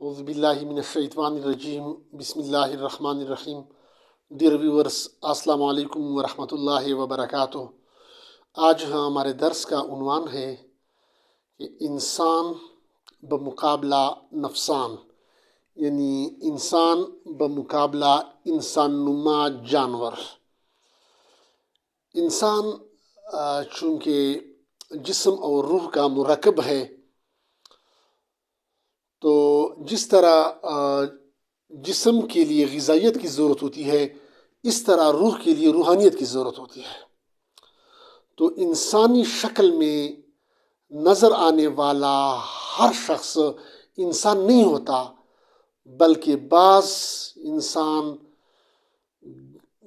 اعوذ باللہ من الشیطان الرجیم بسم اللہ الرحمن الرحیم. ڈیئر ویورس، السلام علیکم ورحمۃ اللہ وبرکاتہ. آج ہمارے درس کا عنوان ہے کہ انسان بمقابلہ نفسان، یعنی انسان بمقابلہ انسان نما جانور. انسان چونکہ جسم اور روح کا مرکب ہے، تو جس طرح جسم کے لیے غذائیت کی ضرورت ہوتی ہے، اس طرح روح کے لیے روحانیت کی ضرورت ہوتی ہے. تو انسانی شکل میں نظر آنے والا ہر شخص انسان نہیں ہوتا، بلکہ بعض انسان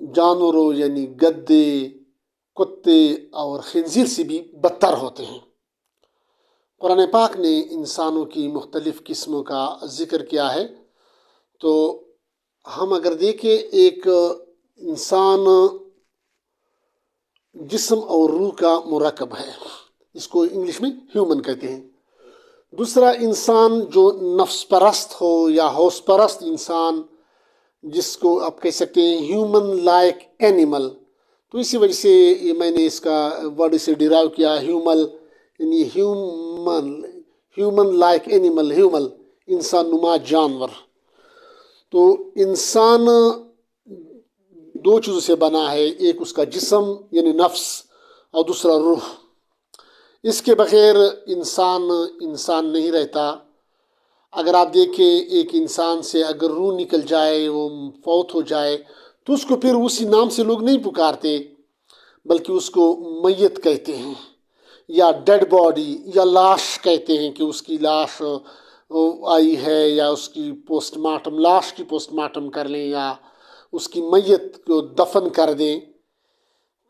جانوروں یعنی گدے، کتے اور خنزیر سے بھی بدتر ہوتے ہیں. قرآن پاک نے انسانوں کی مختلف قسموں کا ذکر کیا ہے. تو ہم اگر دیکھیں، ایک انسان جسم اور روح کا مرکب ہے، اس کو انگلش میں ہیومن کہتے ہیں. دوسرا انسان جو نفس پرست ہو یا ہوش پرست انسان، جس کو آپ کہہ سکتے ہیں ہیومن لائک اینیمل. تو اسی وجہ سے یہ میں نے اس کا ورڈ سے ڈیرائیو کیا، ہیومن یعنی ہیومن لائک اینیمل، ہیومن انسان نما جانور. تو انسان دو چیزوں سے بنا ہے، ایک اس کا جسم یعنی نفس اور دوسرا روح. اس کے بغیر انسان نہیں رہتا. اگر آپ دیکھیں، ایک انسان سے اگر روح نکل جائے، وہ فوت ہو جائے، تو اس کو پھر اسی نام سے لوگ نہیں پکارتے، بلکہ اس کو میت کہتے ہیں، یا ڈیڈ باڈی یا لاش کہتے ہیں کہ اس کی لاش آئی ہے، یا اس کی پوسٹ مارٹم، لاش کی پوسٹ مارٹم کر لیں، یا اس کی میت کو دفن کر دیں.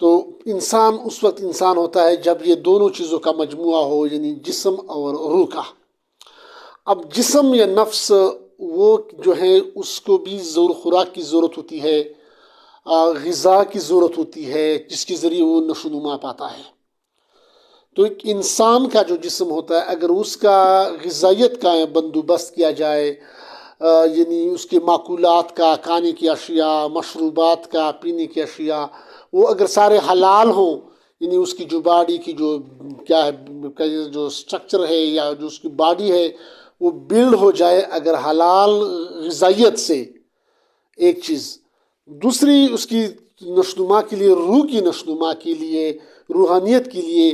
تو انسان اس وقت انسان ہوتا ہے جب یہ دونوں چیزوں کا مجموعہ ہو، یعنی جسم اور روح کا. اب جسم یا نفس وہ جو ہے، اس کو بھی خوراک کی ضرورت ہوتی ہے، غذا کی ضرورت ہوتی ہے، جس کے ذریعے وہ نشو و نما پاتا ہے. تو ایک انسان کا جو جسم ہوتا ہے، اگر اس کا غذائیت کا بندوبست کیا جائے، یعنی اس کے معقولات کا، کھانے کی اشیاء، مشروبات کا، پینے کی اشیاء، وہ اگر سارے حلال ہوں، یعنی اس کی جو باڈی کی جو کیا ہے، جو سٹرکچر ہے یا جو اس کی باڈی ہے، وہ بلڈ ہو جائے اگر حلال غذائیت سے. ایک چیز. دوسری، اس کی نشوونما کے لیے، روح کی نشوونما کے لیے، روحانیت کے لیے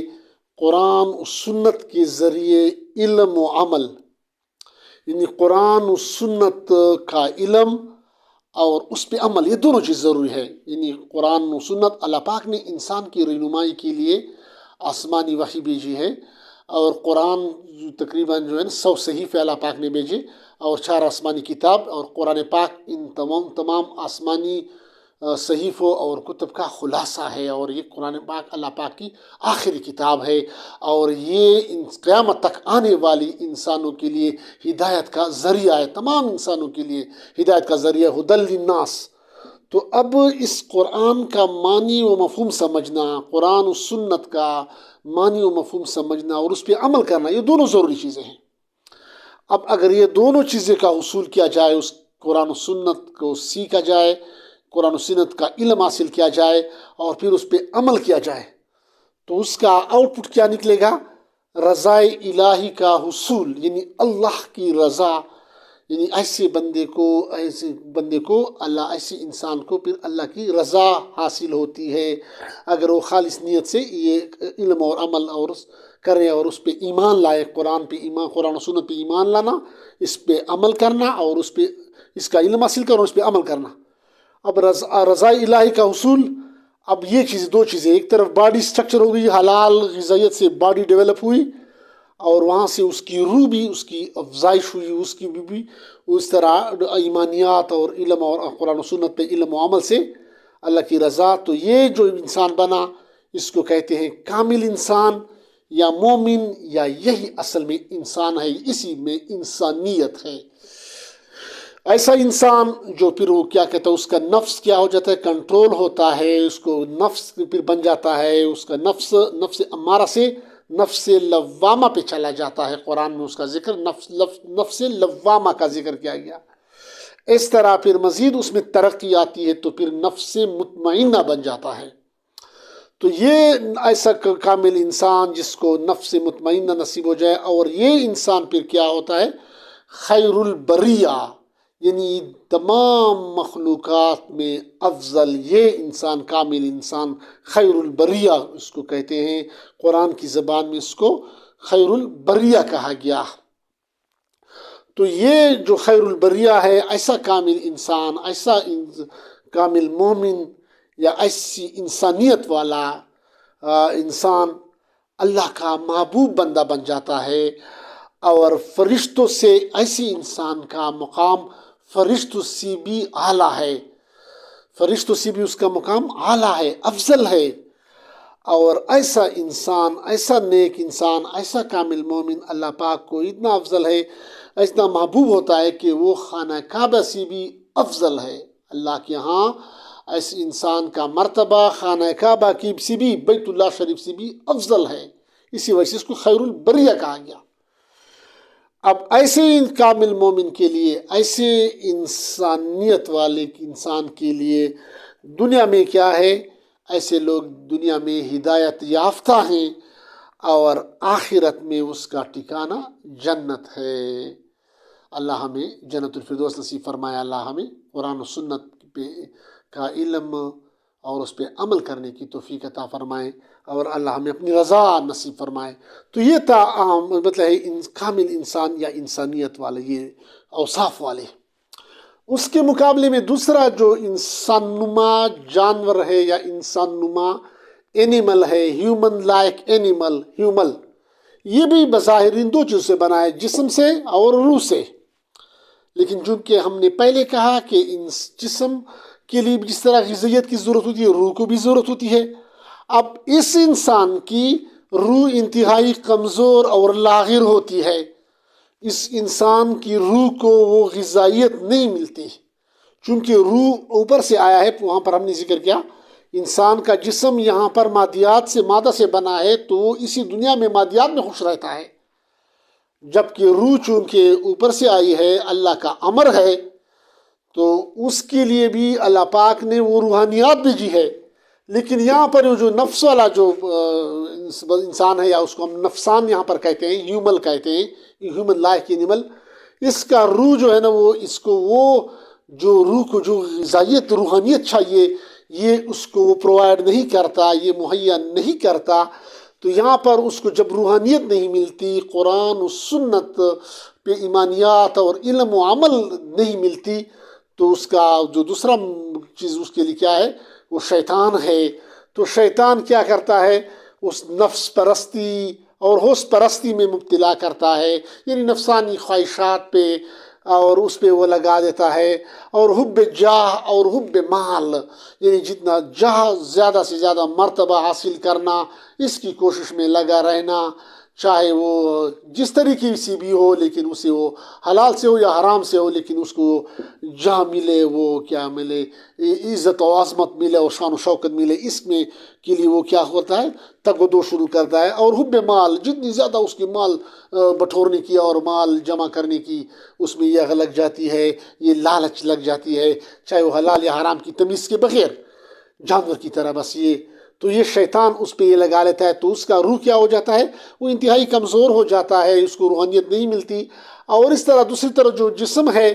قرآن و سنت کے ذریعے علم و عمل، یعنی قرآن و سنت کا علم اور اس پہ عمل، یہ دونوں چیز ضروری ہے. یعنی قرآن و سنت، اللہ پاک نے انسان کی رہنمائی کے لیے آسمانی وحی بھیجی ہے، اور قرآن تقریباً جو ہے 100 صحیفے اللہ پاک نے بھیجے، اور 4 آسمانی کتاب. اور قرآن پاک ان تمام آسمانی صحیفوں اور کتب کا خلاصہ ہے، اور یہ قرآن پاک اللہ پاک کی آخری کتاب ہے، اور یہ قیامت تک آنے والی انسانوں کے لیے ہدایت کا ذریعہ ہے، تمام انسانوں کے لیے ہدایت کا ذریعہ، ہدی للناس. تو اب اس قرآن کا معنی و مفہوم سمجھنا، قرآن و سنت کا معنی و مفہوم سمجھنا اور اس پہ عمل کرنا، یہ دونوں ضروری چیزیں ہیں. اب اگر یہ دونوں چیزیں کا حصول کیا جائے، اس قرآن و سنت کو سیکھا جائے، قرآن و سنت کا علم حاصل کیا جائے، اور پھر اس پہ عمل کیا جائے، تو اس کا آؤٹ پٹ کیا نکلے گا؟ رضائے الہی کا حصول، یعنی اللہ کی رضا. یعنی ایسے بندے کو اللہ، ایسے انسان کو پھر اللہ کی رضا حاصل ہوتی ہے اگر وہ خالص نیت سے یہ علم اور عمل اور کرے، اور اس پہ ایمان لائے. قرآن و سنت پہ ایمان لانا، اس پہ عمل کرنا، اور اس کا علم حاصل کرنا اور اس پہ عمل کرنا. اب رضا الہی کا حصول، اب یہ دو چیزیں، ایک طرف باڈی سٹرکچر ہو گئی، حلال غذائیت سے باڈی ڈیولپ ہوئی، اور وہاں سے اس کی روح بھی، اس کی افزائش ہوئی، اس کی بھی اس طرح ایمانیات اور علم اور قرآن و سنت پہ علم و عمل سے اللہ کی رضا. تو یہ جو انسان بنا، اس کو کہتے ہیں کامل انسان یا مومن، یا یہی اصل میں انسان ہے، اسی میں انسانیت ہے. ایسا انسان جو پھر وہ کیا کہتا ہے، اس کا نفس کیا ہو جاتا ہے، کنٹرول ہوتا ہے، اس کو نفس پھر بن جاتا ہے، اس کا نفس امارہ سے نفس لوامہ پہ چلا جاتا ہے، قرآن میں اس کا ذکر نفس لوامہ کا ذکر کیا گیا۔ اس طرح پھر مزید اس میں ترقی آتی ہے تو پھر نفس مطمئنہ بن جاتا ہے۔ تو یہ ایسا کامل انسان جس کو نفس مطمئنہ نصیب ہو جائے، اور یہ انسان پھر کیا ہوتا ہے، خیر البریہ، یعنی تمام مخلوقات میں افضل یہ انسان، کامل انسان، خیر البریہ اس کو کہتے ہیں، قرآن کی زبان میں اس کو خیر البریہ کہا گیا۔ تو یہ جو خیر البریہ ہے، ایسا کامل انسان، ایسا کامل مومن یا ایسی انسانیت والا انسان اللہ کا محبوب بندہ بن جاتا ہے، اور فرشتوں سے ایسی انسان کا مقام فرشتوں سے بھی اعلیٰ ہے، فرشتوں سے بھی اس کا مقام اعلیٰ ہے، افضل ہے۔ اور ایسا انسان، ایسا نیک انسان، ایسا کامل مومن اللہ پاک کو اتنا افضل ہے، اتنا محبوب ہوتا ہے کہ وہ خانہ کعبہ سے بھی افضل ہے۔ اللہ کے ہاں ایسے انسان کا مرتبہ خانہ کعبہ کی سے بھی، بیت اللہ شریف سے بھی افضل ہے، اسی وجہ سے اس کو خیر البریہ کہا گیا۔ اب ایسے کامل مومن کے لیے، ایسے انسانیت والے انسان کے لیے دنیا میں کیا ہے، ایسے لوگ دنیا میں ہدایت یافتہ ہیں، اور آخرت میں اس کا ٹھکانہ جنت ہے۔ اللہ ہمیں جنت الفردوس نصیب فرمائے، اللہ ہمیں قرآن و سنت پہ کا علم اور اس پہ عمل کرنے کی توفیق عطا فرمائے، اور اللہ ہمیں اپنی رضا نصیب فرمائے۔ تو یہ مطلب ہے کامل انسان یا انسانیت والے، یہ اوصاف والے۔ اس کے مقابلے میں دوسرا جو انسان نما جانور ہے یا انسان نما اینیمل ہے، ہیومن لائک اینیمل، یہ بھی بظاہر ان دو چیزوں سے بنا ہے، جسم سے اور روح سے۔ لیکن چونکہ ہم نے پہلے کہا کہ جسم کے لیے جس طرح غذائیت کی ضرورت ہوتی ہے، روح کو بھی ضرورت ہوتی ہے۔ اب اس انسان کی روح انتہائی کمزور اور لاغر ہوتی ہے، اس انسان کی روح کو وہ غذائیت نہیں ملتی، چونکہ روح اوپر سے آیا ہے۔ وہاں پر ہم نے ذکر کیا انسان کا جسم یہاں پر مادہ سے بنا ہے، تو وہ اسی دنیا میں مادیات میں خوش رہتا ہے، جبکہ روح چونکہ اوپر سے آئی ہے، اللہ کا امر ہے، تو اس کے لیے بھی اللہ پاک نے وہ روحانیات بھیجی ہے۔ لیکن یہاں پر جو نفس والا جو انسان ہے، یا اس کو ہم نفسان یہاں پر کہتے ہیں، ہیومن کہتے ہیں، ہیومن لائک اینیمل، اس کا روح جو ہے نا، وہ اس کو وہ جو روح کو جو غذائیت روحانیت چاہیے، یہ اس کو وہ پرووائڈ نہیں کرتا، یہ مہیا نہیں کرتا۔ تو یہاں پر اس کو جب روحانیت نہیں ملتی، قرآن و سنت پہ ایمانیات اور علم و عمل نہیں ملتی، تو اس کا جو دوسرا چیز اس کے لیے کیا ہے، وہ شیطان ہے۔ تو شیطان کیا کرتا ہے، اس نفس پرستی اور ہوش پرستی میں مبتلا کرتا ہے، یعنی نفسانی خواہشات پہ، اور اس پہ وہ لگا دیتا ہے، اور حب جاہ اور حب مال، یعنی جتنا جاہ، زیادہ سے زیادہ مرتبہ حاصل کرنا، اس کی کوشش میں لگا رہنا، چاہے وہ جس طریقے سے بھی ہو، لیکن اسے وہ حلال سے ہو یا حرام سے ہو، لیکن اس کو جہاں ملے، وہ کیا ملے، عزت و عظمت ملے اور شان و شوکت ملے، اس میں کے لیے وہ کیا ہوتا ہے، تگ و دو شروع کرتا ہے۔ اور حب مال، جتنی زیادہ اس کی مال بٹورنے کی اور مال جمع کرنے کی اس میں یہ لگ جاتی ہے، یہ لالچ لگ جاتی ہے، چاہے وہ حلال یا حرام کی تمیز کے بغیر، جانور کی طرح بس یہ۔ تو یہ شیطان اس پہ یہ لگا لیتا ہے، تو اس کا روح کیا ہو جاتا ہے، وہ انتہائی کمزور ہو جاتا ہے، اس کو روحانیت نہیں ملتی۔ اور اس طرح دوسری طرف جو جسم ہے،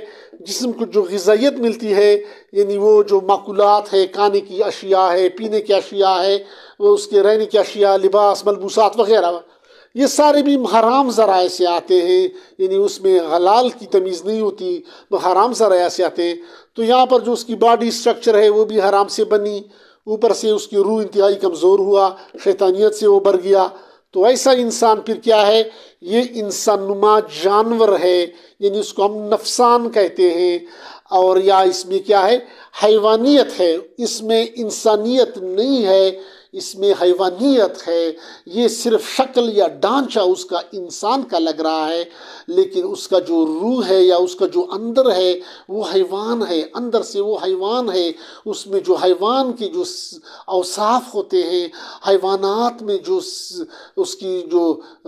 جسم کو جو غذائیت ملتی ہے، یعنی وہ جو معقولات ہے، کھانے کی اشیاء ہے، پینے کی اشیاء ہے، وہ اس کے رہنے کی اشیاء، لباس، ملبوسات وغیرہ، یہ سارے بھی حرام ذرائع سے آتے ہیں، یعنی اس میں حلال کی تمیز نہیں ہوتی، وہ حرام ذرائع سے آتے ہیں۔ تو یہاں پر جو اس کی باڈی سٹرکچر ہے، وہ بھی حرام سے بنی، اوپر سے اس کی روح انتہائی کمزور ہوا، شیطانیت سے وہ بھر گیا۔ تو ایسا انسان پھر کیا ہے، یہ انسان نما جانور ہے، یعنی اس کو ہم نفسان کہتے ہیں، اور یا اس میں کیا ہے، حیوانیت ہے، اس میں انسانیت نہیں ہے، اس میں حیوانیت ہے، یہ صرف شکل یا ڈھانچہ اس کا انسان کا لگ رہا ہے، لیکن اس کا جو روح ہے یا اس کا جو اندر ہے وہ حیوان ہے، اندر سے وہ حیوان ہے۔ اس میں جو حیوان کے جو اوصاف ہوتے ہیں، حیوانات میں جو اس کی جو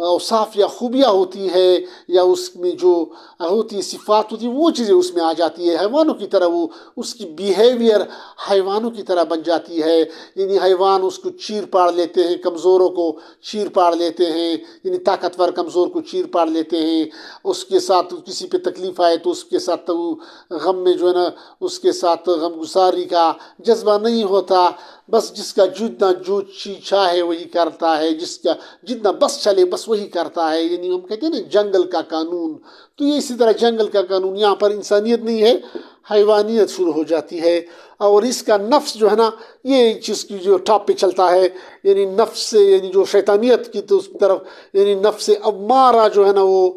اوصاف یا خوبیاں ہوتی ہے یا اس میں جو ہوتی صفات ہوتی ہے، وہ چیزیں اس میں آ جاتی ہے۔ حیوانوں کی طرح وہ اس کی بیہیویئر حیوانوں کی طرح بن جاتی ہے، یعنی حیوان اس کو چیر پاڑ لیتے ہیں، کمزوروں کو چیر پاڑ لیتے ہیں، یعنی طاقتور کمزور کو چیر پاڑ لیتے ہیں۔ اس کے ساتھ کسی پہ تکلیف آئے تو اس کے ساتھ غم میں جو ہے نا اس کے ساتھ غم گساری کا جذبہ نہیں ہوتا، بس جس کا جتنا جو چاہے وہی کرتا ہے، جس کا جتنا بس چلے بس وہی کرتا ہے، یعنی ہم کہتے ہیں نا جنگل کا قانون۔ تو یہ اسی طرح جنگل کا قانون، یہاں پر انسانیت نہیں ہے، حیوانیت شروع ہو جاتی ہے۔ اور اس کا نفس جو ہے نا، یہ چیز کی جو ٹاپ پہ چلتا ہے، یعنی نفس یعنی جو شیطانیت کی طرف، یعنی نفس امارہ جو ہے نا وہ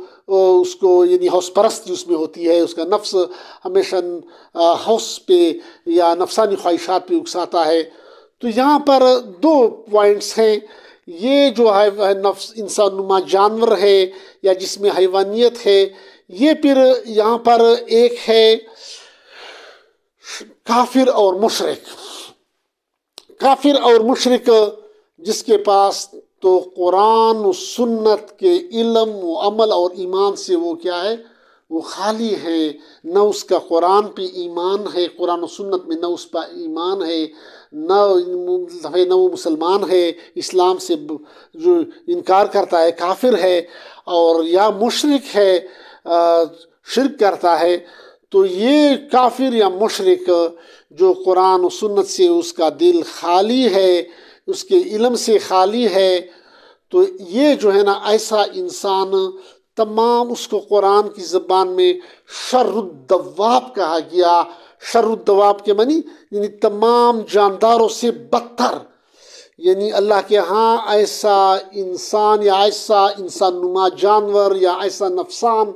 اس کو یعنی حوث پرستی اس میں ہوتی ہے، اس کا نفس ہمیشہ حوث پہ یا نفسانی خواہشات پہ اکساتا ہے۔ تو یہاں پر دو پوائنٹس ہیں، یہ جو ہے نفس انسان نما جانور ہے یا جس میں حیوانیت ہے، یہ پھر یہاں پر ایک ہے کافر اور مشرک۔ کافر اور مشرک جس کے پاس تو قرآن و سنت کے علم و عمل اور ایمان سے وہ کیا ہے، وہ خالی ہے، نہ اس کا قرآن پہ ایمان ہے، قرآن و سنت میں نہ اس پہ ایمان ہے، نہ وہ مسلمان ہے، اسلام سے جو انکار کرتا ہے کافر ہے، اور یا مشرک ہے، شرک کرتا ہے۔ تو یہ کافر یا مشرک جو قرآن و سنت سے اس کا دل خالی ہے، اس کے علم سے خالی ہے، تو یہ جو ہے نا ایسا انسان تمام، اس کو قرآن کی زبان میں شر الدواب کہا گیا۔ شر الدواب کے معنی یعنی تمام جانداروں سے بدتر، یعنی اللہ کے ہاں ایسا انسان یا ایسا انسان نما جانور یا ایسا نفسان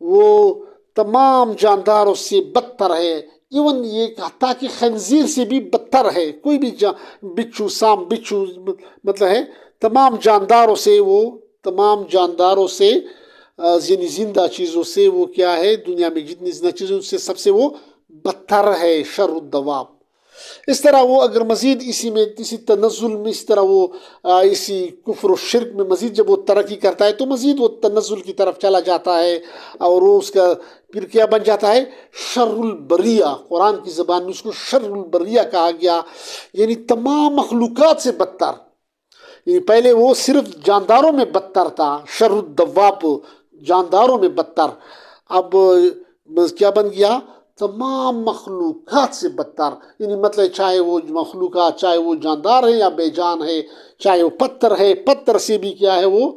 وہ تمام جانداروں سے بدتر ہے، ایون یہ حتیٰ کہ خنزیر سے بھی بدتر ہے۔ کوئی بھی بچھو، سام بچھو مطلب ہے تمام جانداروں سے، وہ تمام جانداروں سے یعنی زندہ چیزوں سے وہ کیا ہے، دنیا میں جتنی زندہ چیزوں سے سب سے وہ بدتر ہے، شر الدواب۔ اس طرح وہ اگر مزید اسی تنزل میں، اس طرح وہ اسی کفر و شرک میں مزید جب وہ ترقی کرتا ہے تو مزید وہ تنزل کی طرف چلا جاتا ہے، اور وہ اس کا پھر کیا بن جاتا ہے، شر البریہ۔ قرآن کی زبان میں اس کو شر البریہ کہا گیا، یعنی تمام مخلوقات سے بدتر۔ یعنی پہلے وہ صرف جانداروں میں بدتر تھا، شر الدواب، جانداروں میں بدتر، اب کیا بن گیا، تمام مخلوقات سے بدتر۔ یعنی مطلب چاہے وہ مخلوقات، چاہے وہ جاندار ہے یا بے جان ہے، چاہے وہ پتھر ہے، پتھر سے بھی کیا ہے وہ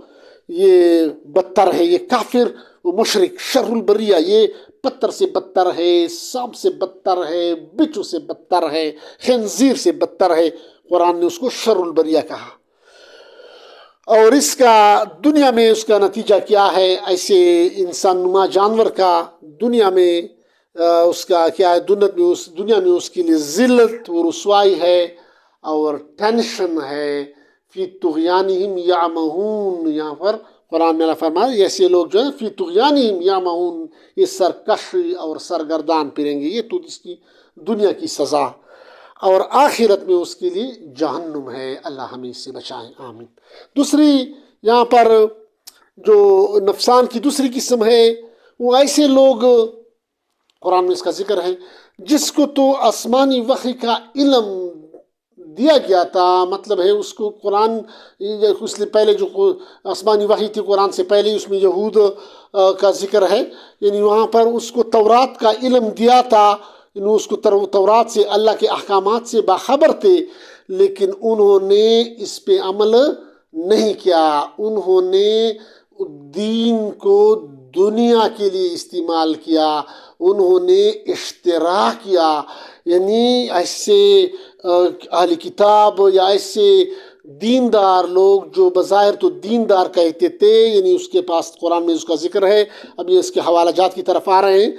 یہ بدتر ہے۔ یہ کافر و مشرک شر البریہ، یہ پتھر سے بدتر ہے، سانپ سے بدتر ہے، بچھو سے بدتر ہے، خنزیر سے بدتر ہے۔ قرآن نے اس کو شر البریہ کہا۔ اور اس کا دنیا میں اس کا نتیجہ کیا ہے، ایسے انسان نما جانور کا دنیا میں اس کا کیا ہے، دنیا میں اس کے لیے ذلت و رسوائی ہے اور ٹینشن ہے۔ فی طغیانہم یعمہون، یہاں پر قرآن میں اللہ فرمایا ایسے لوگ جو ہیں فی طغیانہم یعمہون، یہ سرکش اور سرگردان پھریں گے، یہ تو اس کی دنیا کی سزا، اور آخرت میں اس کے لیے جہنم ہے۔ اللہ ہمیں اس سے بچائیں، آمین۔ دوسری یہاں پر جو نفسان کی دوسری قسم ہے، وہ ایسے لوگ، قرآن میں اس کا ذکر ہے، جس کو تو آسمانی وحی کا علم دیا گیا تھا، مطلب ہے اس کو قرآن، اس لیے پہلے جو آسمانی وحی تھی قرآن سے پہلے، اس میں یہود کا ذکر ہے، یعنی وہاں پر اس کو تورات کا علم دیا تھا، یعنی اس کو تورات سے، اللہ کے احکامات سے باخبر تھے، لیکن انہوں نے اس پہ عمل نہیں کیا۔ انہوں نے دین کو دنیا کے لیے استعمال کیا، انہوں نے اشترا کیا، یعنی ایسے اہل کتاب یا ایسے دیندار لوگ جو بظاہر تو دیندار کہتے تھے، یعنی اس کے پاس قرآن میں اس کا ذکر ہے، اب یہ اس کے حوالہ جات کی طرف آ رہے ہیں،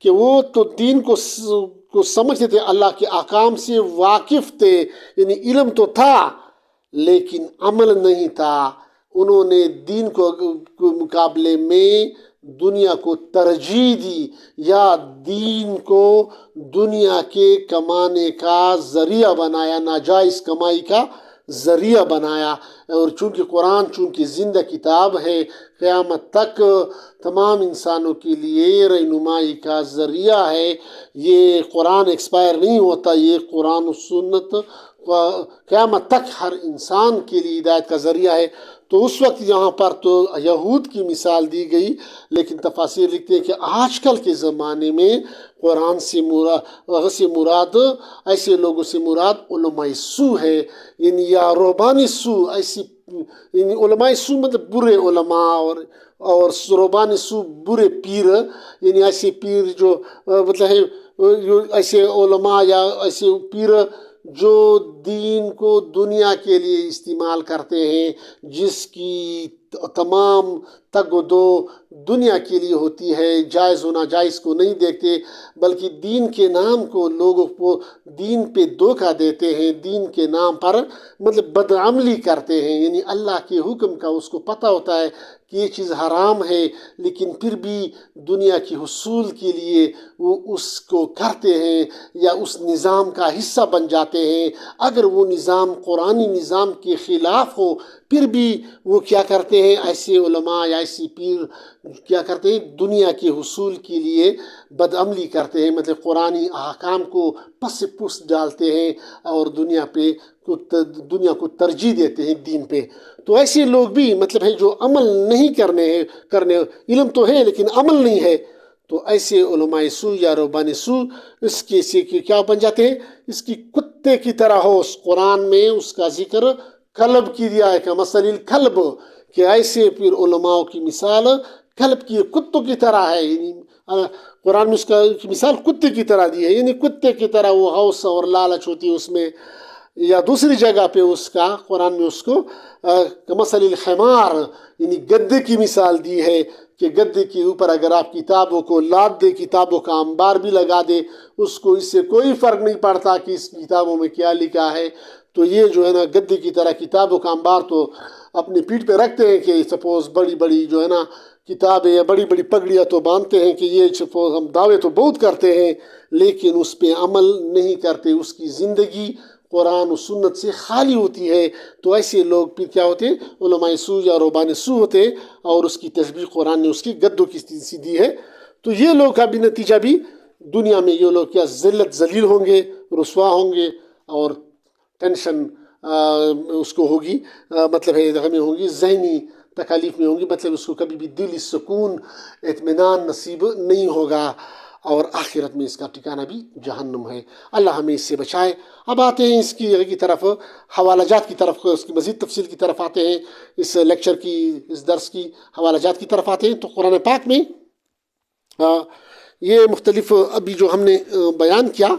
کہ وہ تو دین کو سمجھتے تھے، اللہ کے احکام سے واقف تھے، یعنی علم تو تھا، لیکن عمل نہیں تھا. انہوں نے دین کو مقابلے میں دنیا کو ترجیح دی یا دین کو دنیا کے کمانے کا ذریعہ بنایا، ناجائز کمائی کا ذریعہ بنایا. اور چونکہ قرآن چونکہ زندہ کتاب ہے، قیامت تک تمام انسانوں کے لیے رہنمائی کا ذریعہ ہے. یہ قرآن ایکسپائر نہیں ہوتا، یہ قرآن و سنت قیامت تک ہر انسان کے لیے ہدایت کا ذریعہ ہے. تو اس وقت یہاں پر تو یہود کی مثال دی گئی، لیکن تفاسیر لکھتے ہیں کہ آج کل کے زمانے میں قرآن سے مراد ایسے لوگوں سے مراد علماء سو ہے، یعنی یا رہبانی سو. ایسی یعنی علماء سو مطلب برے علماء، اور رہبانی سو برے پیر، یعنی ایسے پیر جو مطلب ہے ایسے علماء یا ایسے پیر جو دین کو دنیا کے لیے استعمال کرتے ہیں، جس کی تمام تگ و دو دنیا کے لیے ہوتی ہے، جائز و ناجائز کو نہیں دیکھتے، بلکہ دین کے نام کو لوگوں کو دین پہ دھوکہ دیتے ہیں، دین کے نام پر مطلب بدعملی کرتے ہیں. یعنی اللہ کے حکم کا اس کو پتہ ہوتا ہے کہ یہ چیز حرام ہے، لیکن پھر بھی دنیا کے حصول کے لیے وہ اس کو کرتے ہیں یا اس نظام کا حصہ بن جاتے ہیں. اگر وہ نظام قرآنی نظام کے خلاف ہو، پھر بھی وہ کیا کرتے ہیں، ایسے علماء یا ایسی پیر کیا کرتے ہیں، دنیا کے حصول کے لیے بدعملی کرتے ہیں، مطلب قرآنی احکام کو پس پس ڈالتے ہیں اور دنیا کو ترجیح دیتے ہیں دین پہ. تو ایسے لوگ بھی مطلب ہے جو عمل نہیں کرنے علم تو ہے لیکن عمل نہیں ہے، تو ایسے علماء سو یا رہبان سو اس کے سے کیا بن جاتے ہیں، اس کی کتے کی طرح ہو. اس قرآن میں اس کا ذکر کلب کی دیا ہے کہ مثل الکلب، کہ ایسے پھر علماء کی مثال کلب کی کتوں کی طرح ہے. یعنی قرآن میں اس کا مثال کتے کی طرح دی ہے، یعنی کتے کی طرح وہ ہوس اور لالچ ہوتی ہے اس میں. یا دوسری جگہ پہ اس کا قرآن میں اس کو کمثل الحمار یعنی گدے کی مثال دی ہے کہ گدے کے اوپر اگر آپ کتابوں کو لاد دے، کتابوں کا انبار بھی لگا دے، اس کو اس سے کوئی فرق نہیں پڑتا کہ اس کتابوں میں کیا لکھا ہے. تو یہ جو ہے نا گدے کی طرح کتابوں کا انبار تو اپنی پیٹھ پہ رکھتے ہیں کہ سپوز بڑی بڑی جو ہے نا کتابیں یا بڑی بڑی پگڑیاں تو باندھتے ہیں کہ یہ سپوز ہم دعوے تو بہت کرتے ہیں لیکن اس پہ عمل نہیں کرتے، اس کی زندگی قرآن و سنت سے خالی ہوتی ہے. تو ایسے لوگ پھر کیا ہوتے ہیں، علماء سو یا رہبان سو ہوتے ہیں، اور اس کی تشبیہ قرآن نے اس کی گدوں کی سی دی ہے. تو یہ لوگ کا بھی نتیجہ بھی دنیا میں یہ لوگ کیا ذلت ذلیل ہوں گے، رسوا ہوں گے، اور ٹینشن اس کو ہوگی، مطلب ہے ہمیں ہوگی ذہنی تکالیف میں ہوں گی، مطلب اس کو کبھی بھی دلی سکون اطمینان نصیب نہیں ہوگا، اور آخرت میں اس کا ٹھکانہ بھی جہنم ہے. اللہ ہمیں اس سے بچائے. اب آتے ہیں اس کی طرف، حوالہ جات کی طرف، اس کی مزید تفصیل کی طرف آتے ہیں، اس لیکچر کی، اس درس کی حوالہ جات کی طرف آتے ہیں. تو قرآن پاک میں یہ مختلف ابھی جو ہم نے بیان کیا،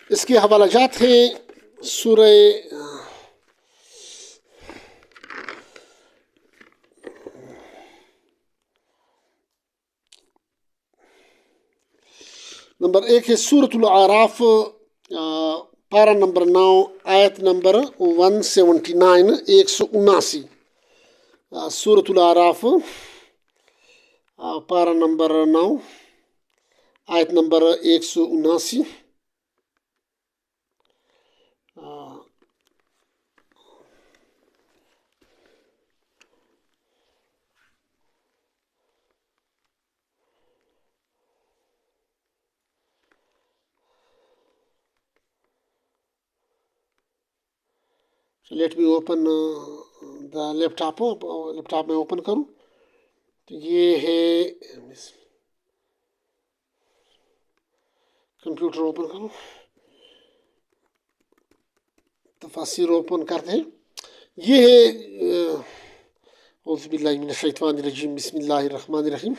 اس کے حوالہ جات ہیں سورہ نمبر 1 ہے سورۃ الاعراف، پارہ نمبر 9، آیت نمبر 179، 179. سورۃ الاعراف، پارہ نمبر 9، آیت نمبر 179. Let me open the laptop میں اوپن کروں تو یہ ہے کمپیوٹر اوپن کروں، تفاسیر اوپن کرتے ہیں. یہ ہے اعوذ باللہ من الشیطان الرجیم، بسم اللہ الرحمن الرحیم.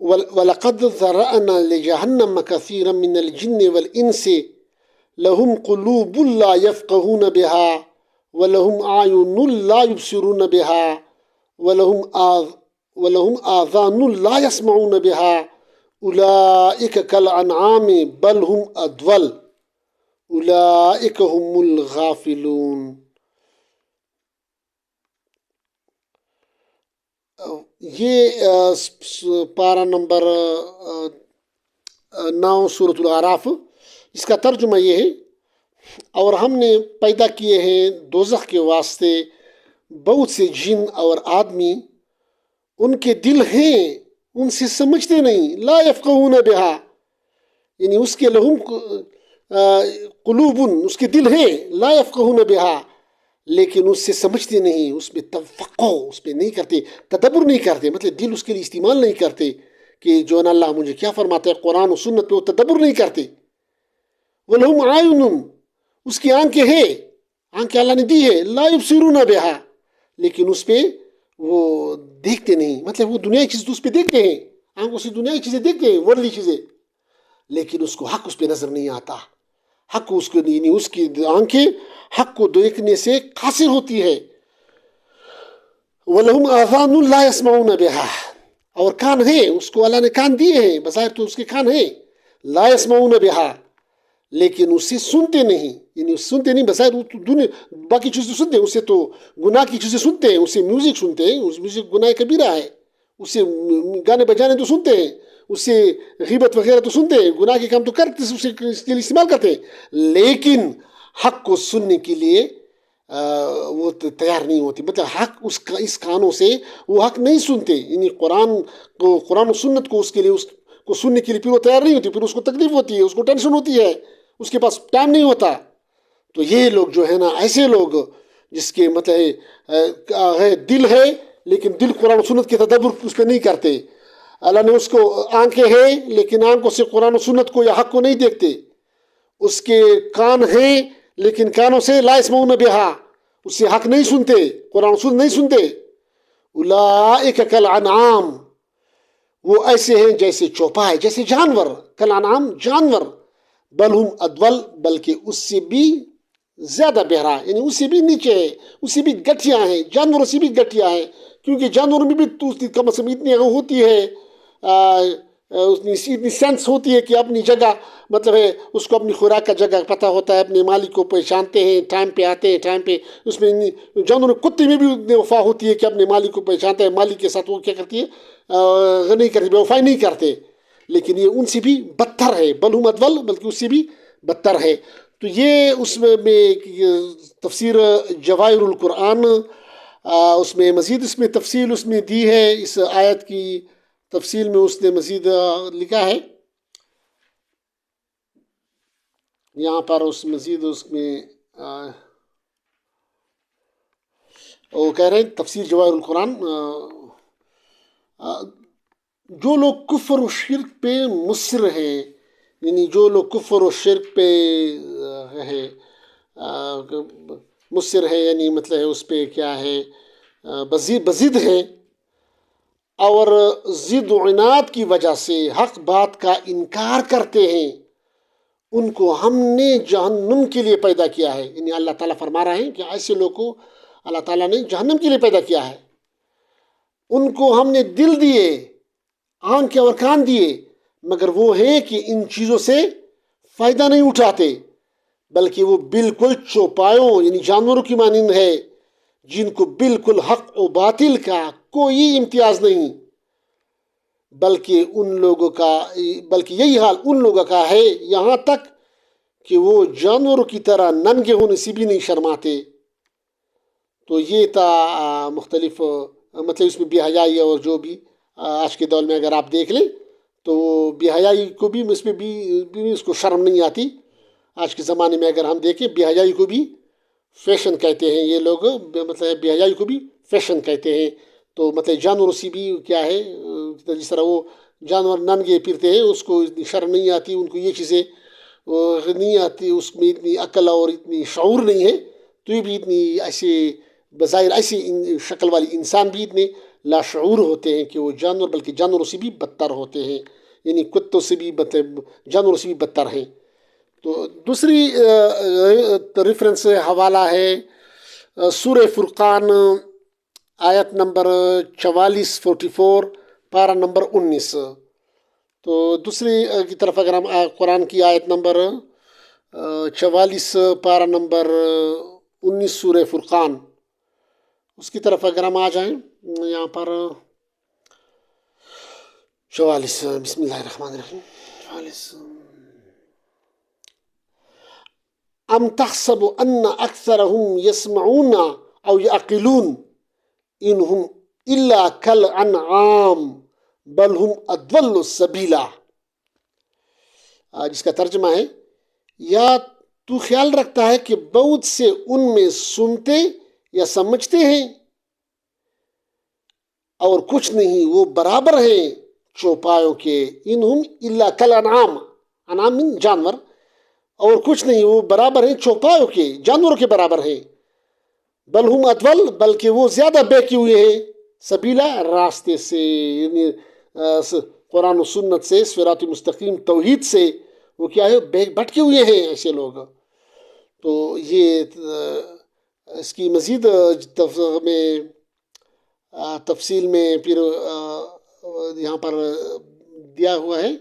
وَلَقَدْ ذَرَأْنَا لِجَهَنَّمَ كَثِيرًا مِنَ الْجِنِّ وَالْإِنسِ لَهُمْ قُلُوبٌ لَا يَفْقَهُونَ بِهَا وَلَهُمْ أَعْيُنٌ لَا يُبْصِرُونَ بِهَا وَلَهُمْ آذَانٌ لَا يَسْمَعُونَ بِهَا أُولَئِكَ كَالْأَنْعَامِ بَلْ هُمْ أَضَلُّ أُولَئِكَ هُمُ الْغَافِلُونَ. یہ پارہ نمبر 9 سورۃ الاعراف، اس کا ترجمہ یہ ہے، اور ہم نے پیدا کیے ہیں دوزخ کے واسطے بہت سے جن اور آدمی، ان کے دل ہیں ان سے سمجھتے نہیں، لا یفقہون بہا، یعنی اس کے لہم قلوب، اس کے دل ہیں، لا یفقہون بہا، لیکن اس سے سمجھتے نہیں، اس میں تفقہ اس پہ نہیں کرتے، تدبر نہیں کرتے، مطلب دل اس کے لیے استعمال نہیں کرتے کہ جو نا اللہ مجھے کیا فرماتا ہے قرآن و سنت پہ، وہ تدبر نہیں کرتے. وَلَهُمْ عَيُنٌ، اس کی آنکھیں ہیں، آنکھیں اللہ نے دی ہے، لا یبصرون بہا، لیکن اس پہ وہ دیکھتے نہیں، مطلب وہ دنیائی چیز تو اس پہ دیکھتے ہیں، آنکھوں سے دنیائی چیزیں دیکھتے ہیں، ورلی چیزیں، لیکن اس کو حق اس پہ نظر نہیں آتا. حق اس کو نہیں، اس کی آنکھیں حق کو دیکھنے سے قاصر ہوتی ہے. وَلَهُمْ آذَانٌ لَا يَسْمَعُونَ بِهَا، اور کان ہے، اس کو اللہ نے کان دیے ہیں، بظاہر تو اس کے کان ہیں، لا يَسْمَعُونَ بِهَا، لیکن اس سے سنتے نہیں، یعنی سنتے نہیں، بظاہر باقی چیزیں سنتے ہیں، اس سے تو گناہ کی چیزیں سنتے ہیں، اس سے میوزک سنتے ہیں، اس میوزک گناہ کبیرہ ہے، اس سے گانے بجانے تو سنتے ہیں، اس سے غیبت وغیرہ تو سنتے ہیں، گناہ کے کام تو کرتے، اس کے لیے استعمال کرتے ہیں، لیکن حق کو سننے کے لیے وہ تیار نہیں ہوتی، مطلب حق اس کانوں سے وہ حق نہیں سنتے، یعنی قرآن و سنت کو اس کے لیے، اس کو سننے کے لیے پھر وہ تیار نہیں ہوتی، پھر اس کو تکلیف ہوتی ہے، اس کو ٹینشن ہوتی ہے، اس کے پاس ٹائم نہیں ہوتا. تو یہ لوگ جو ہے نا، ایسے لوگ جس کے مطلب دل ہے لیکن دل قرآن و سنت کے تدبر اس پہ نہیں کرتے. اللہ نے اس کو آنکھیں ہیں لیکن آنکھوں سے قرآن و سنت کو یا حق کو نہیں دیکھتے. اس کے کان ہیں لیکن کانوں سے لا یسمعون بہا، اس سے حق نہیں سنتے، قرآن و سنت نہیں سنتے. اولئک کالانعام، وہ ایسے ہیں جیسے چوپائے، جیسے جانور، کالانعام جانور، بل ہم اضل، بلکہ اس سے بھی زیادہ بہرا، یعنی اس سے بھی نیچے ہے، اس سے بھی گٹھیا ہیں، جانوروں سے بھی گٹھیا ہے، کیونکہ جانوروں میں بھی کم از کم اتنی ہوتی ہے، اتنی سینس ہوتی ہے کہ اپنی جگہ، مطلب ہے اس کو اپنی خوراک کا جگہ پتہ ہوتا ہے، اپنے مالک کو پہچانتے ہیں، ٹائم پہ آتے ہیں، ٹائم پہ. اس میں جانوروں کتے میں بھی اتنی وفا ہوتی ہے کہ اپنے مالک کو پہچانتا ہے، مالک کے ساتھ وہ کیا کرتی ہے، نہیں کرتی، بے وفائی نہیں کرتے. لیکن یہ ان سے بھی بدتر ہے، بل ہم اضل، بلکہ اس سے بھی بدتر ہے. تو یہ اس میں تفسیر جواہر القرآن، اس میں مزید اس میں تفصیل اس میں دی ہے، اس آیت کی تفصیل میں اس نے مزید لکھا ہے یہاں پر، اس مزید اس میں وہ کہہ رہے ہیں تفسیر جواہر القرآن، جو لوگ کفر و شرک پہ مصر ہیں، یعنی جو لوگ کفر و شرک پہ ہے مصر ہے، یعنی مطلب ہے اس پہ کیا ہے بزد ہیں، اور ضد و عناد کی وجہ سے حق بات کا انکار کرتے ہیں، ان کو ہم نے جہنم کے لیے پیدا کیا ہے. یعنی اللہ تعالیٰ فرما رہے ہیں کہ ایسے لوگ کو اللہ تعالیٰ نے جہنم کے لیے پیدا کیا ہے. ان کو ہم نے دل دیے، آنکھیں اور کان دیے، مگر وہ ہیں کہ ان چیزوں سے فائدہ نہیں اٹھاتے، بلکہ وہ بالکل چوپایوں یعنی جانوروں کی مانند ہے، جن کو بالکل حق و باطل کا کوئی امتیاز نہیں. بلکہ یہی حال ان لوگوں کا ہے، یہاں تک کہ وہ جانوروں کی طرح ننگے ہونے سے بھی نہیں شرماتے. تو یہ تھا مختلف، مطلب اس میں بے حیائی، اور جو بھی آج کے دور میں اگر آپ دیکھ لیں تو بے حیائی کو بھی اس میں بھی اس کو شرم نہیں آتی. آج کے زمانے میں اگر ہم دیکھیں، بے حیائی کو بھی فیشن کہتے ہیں یہ لوگ، مطلب بے حیائی کو بھی فیشن کہتے ہیں. تو مطلب جانوروں سے بھی کیا ہے، جس طرح وہ جانور ننگے پھرتے ہیں، اس کو اتنی شرم نہیں آتی، ان کو یہ چیزیں نہیں آتی، اس میں اتنی عقل اور اتنی شعور نہیں ہے. تو یہ بھی اتنی ایسے بظاہر ایسی شکل والی انسان بھی اتنے لاشعور ہوتے ہیں کہ وہ جانور بلکہ جانوروں سے بھی بدتر ہوتے ہیں، یعنی کتوں سے بھی جانوروں سے بھی بدتر ہیں۔ تو دوسری ریفرنس حوالہ ہے سورہ فرقان آیت نمبر 44 پارہ نمبر 19۔ تو دوسری کی طرف اگر ہم قرآن کی آیت نمبر 44 پارہ نمبر 19 سورہ فرقان، اس کی طرف اگر ہم آ جائیں یہاں پر 44، بسم اللہ الرحمن الرحیم، 44۔ ام تحسب ان اکثرهم یسمعون او یعقلون انہم الا کالانعام بل ہم اضل سبیلا، جس کا ترجمہ ہے یا تو خیال رکھتا ہے کہ بہت سے ان میں سنتے یا سمجھتے ہیں اور کچھ نہیں، وہ برابر ہیں چوپایوں کے، انہم الا کالانعام، انعام من جانور، اور کچھ نہیں وہ برابر ہیں چوپایوں کے، جانوروں کے برابر ہیں، بل ہم اضل، بلکہ وہ زیادہ بہکے ہوئے ہیں، سبیلا راستے سے، یعنی قرآن و سنت سے، صراط مستقیم توحید سے وہ کیا ہے بھٹکے ہوئے ہیں ایسے لوگ۔ تو یہ اس کی مزید تفصیل میں پھر یہاں پر دیا ہوا ہے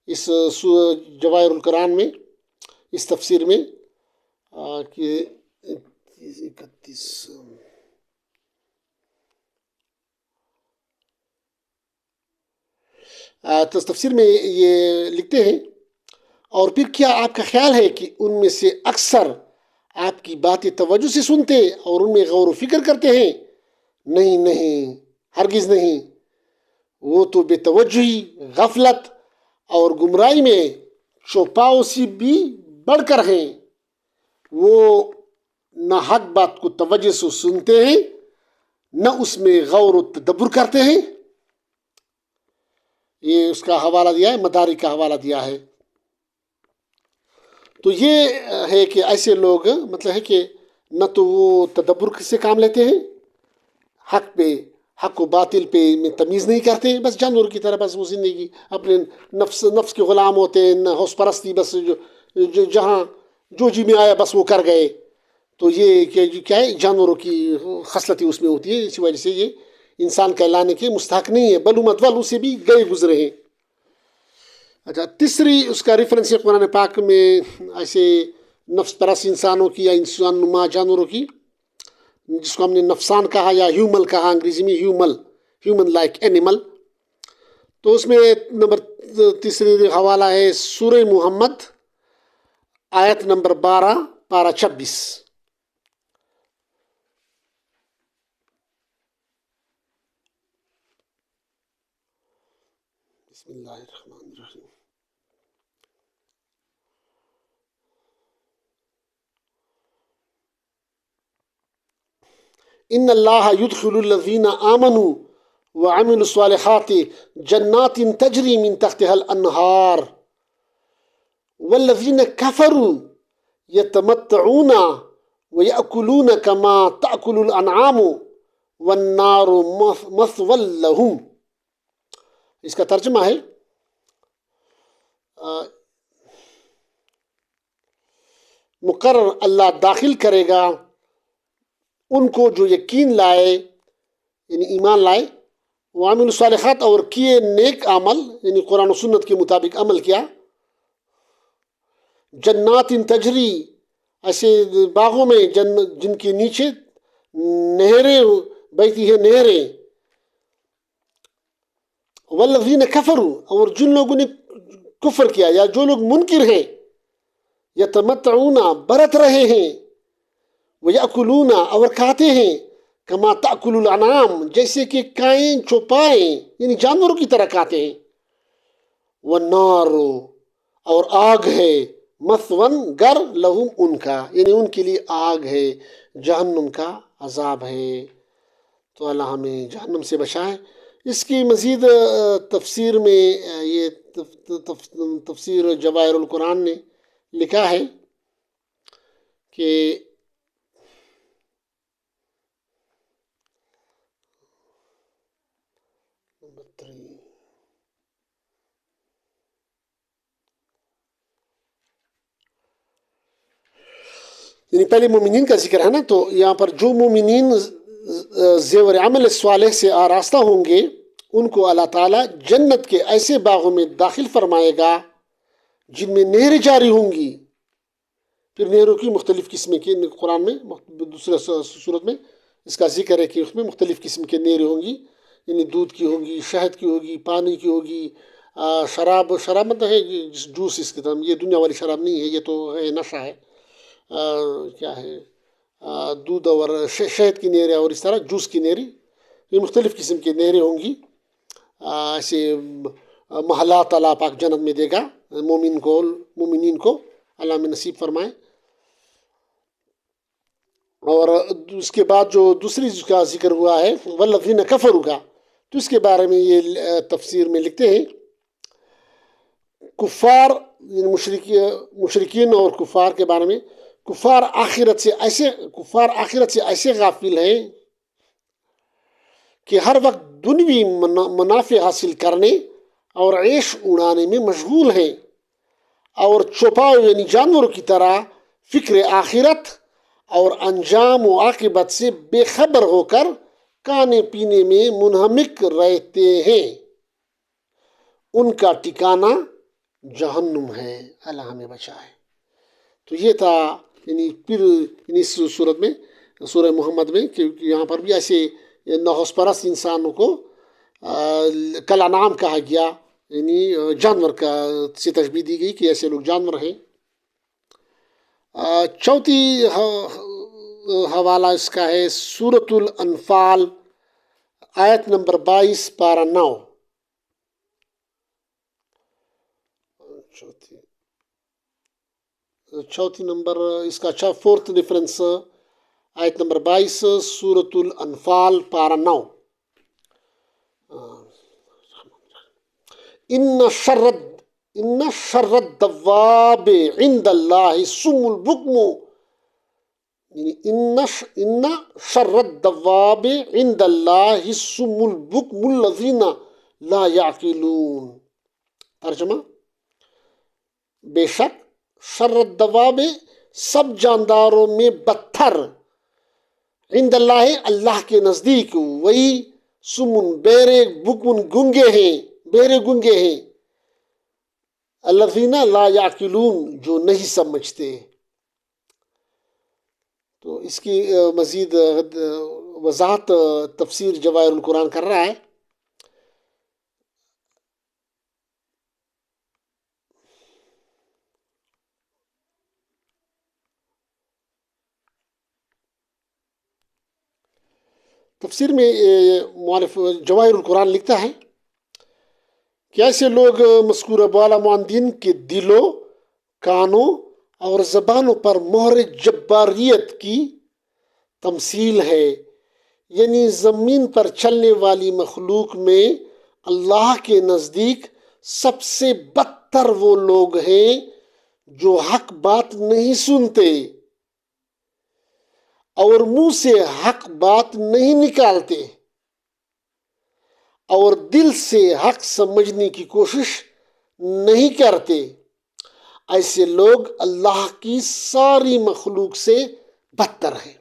اس جواہر القرآن میں، اس تفسیر میں کہ 31 تفسیر میں یہ لکھتے ہیں، اور پھر کیا آپ کا خیال ہے کہ ان میں سے اکثر آپ کی باتیں توجہ سے سنتے اور ان میں غور و فکر کرتے ہیں؟ نہیں نہیں، ہرگز نہیں، وہ تو بے توجہی، غفلت اور گمراہی میں چوپاؤں سے بھی بڑھ کر ہیں۔ وہ نہ حق بات کو توجہ سے سنتے ہیں، نہ اس میں غور و تدبر کرتے ہیں۔ یہ اس کا حوالہ دیا ہے، مدارک کا حوالہ دیا ہے۔ تو یہ ہے کہ ایسے لوگ مطلب ہے کہ نہ تو وہ تدبر سے کام لیتے ہیں، حق و باطل پہ میں تمیز نہیں کرتے ہیں، بس جانور کی طرح بس وہ زندگی اپنے نفس کے غلام ہوتے ہیں، ہوش پرستی، بس جہاں جو جی میں آیا بس وہ کر گئے۔ تو یہ کیا ہے جانوروں کی خصلتیں اس میں ہوتی ہے، اسی وجہ سے یہ انسان کہلانے کے مستحق نہیں ہے، بل متول اسے بھی گئے گزرے ہیں۔ اچھا، تیسری اس کا ریفرنس ہے قرآن پاک میں ایسے نفس پرست انسانوں کی یا انسان نما جانوروں کی، جس کو ہم نے نفسان کہا یا ہیومل کہا انگریزی میں، ہیومن لائک اینیمل۔ تو اس میں نمبر تیسری حوالہ ہے سورہ محمد آیت نمبر 12 پارہ 26۔ بسم اللہ الرحمن الرحیم۔ ان اللہ يدخل الذین آمنوا وعملوا الصالحات جنات تجری من تحتها الانہار والذین کفروا یتمتعون ویأکلون کما تأکل الانعام والنار مثوی لہم۔ اس کا ترجمہ ہے مقرر اللہ داخل کرے گا ان کو جو یقین لائے، یعنی ایمان لائے، وعمل الصالحات اور کیے نیک عمل، یعنی قرآن و سنت کے مطابق عمل کیا، جنات تجری، ایسے باغوں میں جن کے نیچے نہریں بہتی ہیں نہریں، والذین کفروا اور جن لوگوں نے کفر کیا یا جو لوگ منکر ہیں، یتمتعون برت رہے ہیں، وَيَأْكُلُونَ اور کھاتے ہیں، کما تأکل الانعام جیسے کہ کائیں چوپائیں، یعنی جانوروں کی طرح کھاتے ہیں، وَالنَّارُ اور آگ ہے، مثون گر لہم ان کا، یعنی ان کے لیے آگ ہے، جہنم کا عذاب ہے۔ تو اللہ ہمیں جہنم سے بچائے۔ اس کی مزید تفسیر میں یہ تفسیر جواہر القرآن نے لکھا ہے کہ نمبر 3. یعنی پہلے مومنین کا ذکر ہے نا، تو یہاں پر جو مومنین زیور عمل صالح سے آراستہ ہوں گے ان کو اللہ تعالیٰ جنت کے ایسے باغوں میں داخل فرمائے گا جن میں نہریں جاری ہوں گی. پھر نہروں کی مختلف قسم کی قرآن میں دوسرے صورت میں اس کا ذکر ہے کہ اس میں مختلف قسم کے نہریں ہوں گی، یعنی دودھ کی ہوگی، شہد کی ہوگی، پانی کی ہوگی، شراب مطلب ہے جوس، اس کی طرح یہ دنیا والی شراب نہیں ہے، یہ تو ہے نشہ ہے، کیا ہے، دودھ اور شہد کی نہریں اور اس طرح جوس کی نہریں، یہ مختلف قسم کی نہریں ہوں گی. ایسے محلات اللہ پاک جنت میں دے گا مومنین کو، اللہ میں نصیب فرمائے. اور اس کے بعد جو دوسری کا ذکر ہوا ہے والذین کفروا کا، تو اس کے بارے میں یہ تفسیر میں لکھتے ہیں کفار مشرکین اور کفار کے بارے میں، کفار آخرت سے ایسے غافل ہیں کہ ہر وقت دنیوی منافع حاصل کرنے اور عیش اڑانے میں مشغول ہیں، اور چوپائے یعنی جانوروں کی طرح فکر آخرت اور انجام و عاقبت سے بے خبر ہو کر کھانے پینے میں منہمک رہتے ہیں. ان کا ٹھکانہ جہنم ہے، اللہ ہمیں بچائے. تو یہ تھا یعنی پھر اس صورت میں سورہ محمد میں کہ یہاں پر بھی ایسے نحوس پرست انسانوں کو کل انعام کہا گیا، یعنی جانور کا سے تشبیہ دی گئی کہ ایسے لوگ جانور ہیں. چوتھی حوالہ اس کا ہے سورۃ الانفال آیت نمبر 22 پارہ 9. چوتھی نمبر اس کا فورتھ ریفرنس آیت نمبر 22 سورۃ الانفال پارہ 9. ان شر الدواب عند اللہ الصم البکم، ان شر الدواب عند اللہ الصم البکم الذین لا یعقلون. ترجمہ: بے شک شر الدواب سب جانداروں میں بدتر، عند اللہ اللہ کے نزدیک، وہی سمن بہرے بکمن گنگے ہیں، الذین لا یعقلون جو نہیں سمجھتے. تو اس کی مزید وضاحت تفسیر جواہر القرآن کر رہا ہے. تفسیر میں مؤلف جواہر القرآن لکھتا ہے کہ ایسے لوگ مذکورہ بالا معاندین کے دلوں، کانوں اور زبانوں پر مہر جباریت کی تمثیل ہے، یعنی زمین پر چلنے والی مخلوق میں اللہ کے نزدیک سب سے بدتر وہ لوگ ہیں جو حق بات نہیں سنتے اور منہ سے حق بات نہیں نکالتے اور دل سے حق سمجھنے کی کوشش نہیں کرتے. ایسے لوگ اللہ کی ساری مخلوق سے بدتر ہیں.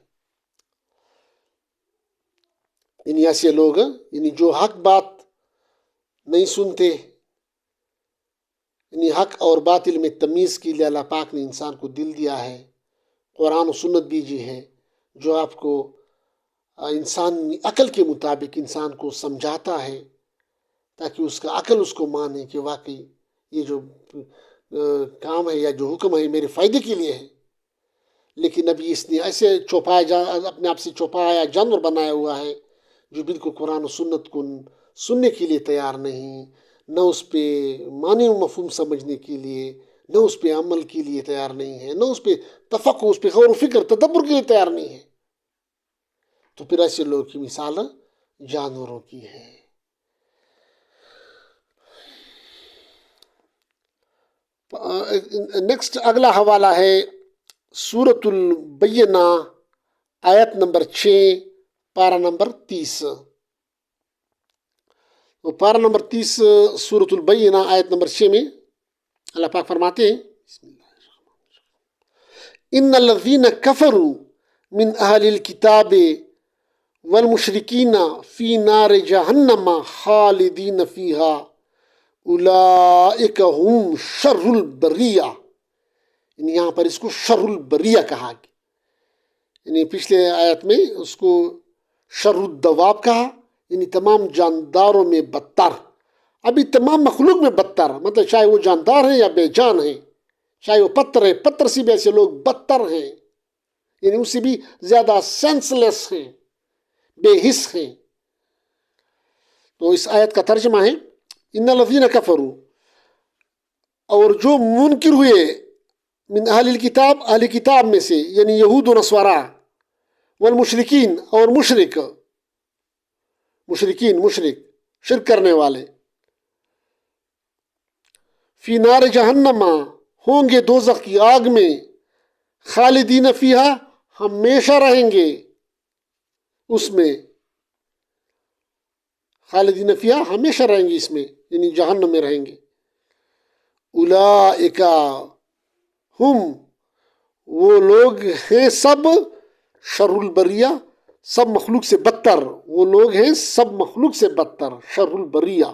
یعنی ایسے لوگ یعنی جو حق بات نہیں سنتے، یعنی حق اور باطل میں تمیز کے لیے اللہ پاک نے انسان کو دل دیا ہے، قرآن و سنت دیجی ہے جو آپ کو انسانی عقل کے مطابق انسان کو سمجھاتا ہے تاکہ اس کا عقل اس کو مانے کہ واقعی یہ جو کام ہے یا جو حکم ہے میرے فائدے کے لیے ہے. لیکن ابھی اس نے ایسے اپنے آپ سے چوپایا جانور بنایا ہوا ہے جو بالکل قرآن و سنت کو سننے کے لیے تیار نہیں، نہ اس پہ معنی و مفہوم سمجھنے کے لیے، نہ اس پہ عمل کے لیے تیار نہیں ہے، نہ اس پہ تفقہ، اس پہ غور و فکر تدبر کے لیے تیار نہیں ہے. تو پھر ایسے لوگوں کی مثال جانوروں کی ہے. نیکسٹ اگلا حوالہ ہے سورۃ البینہ آیت نمبر 6 پارہ نمبر 30. وہ پارہ نمبر 30 سورۃ البینہ آیت نمبر 6 میں اللہ پاک فرماتے ہیں ان الذین کفروا من اہل الکتاب والمشرکین فی نار جہنم خالدین فیہا اولئک ہم شر البریہ. یعنی یہاں پر اس کو شر البریہ کہا گیا. یعنی پچھلے آیت میں اس کو شر الدواب کہا، یعنی تمام جانداروں میں بدتر. ابھی تمام مخلوق میں بدتر، مطلب چاہے وہ جاندار ہیں یا بے جان ہیں، چاہے وہ پتھر ہے، پتھر سے بھی ایسے لوگ بدتر ہیں، یعنی اس سے بھی زیادہ سینس لیس ہیں، بے حس ہیں. تو اس آیت کا ترجمہ ہے ان الذین کفروا، اور جو منکر ہوئے، من اہل الکتاب، اہل کتاب میں سے یعنی یہود و نصارا، والمشرکین اور مشرک، شرک کرنے والے، فی نار جہنم ہوں گے دوزخ کی آگ میں، خالدین فیہا ہمیشہ رہیں گے اس میں، خالدین فیہا ہمیشہ رہیں گے اس میں، یعنی جہنم میں رہیں گے. اولئک ہم، وہ لوگ ہیں سب، شر البریہ، سب مخلوق سے بدتر، وہ لوگ ہیں سب مخلوق سے بدتر، شر البریہ.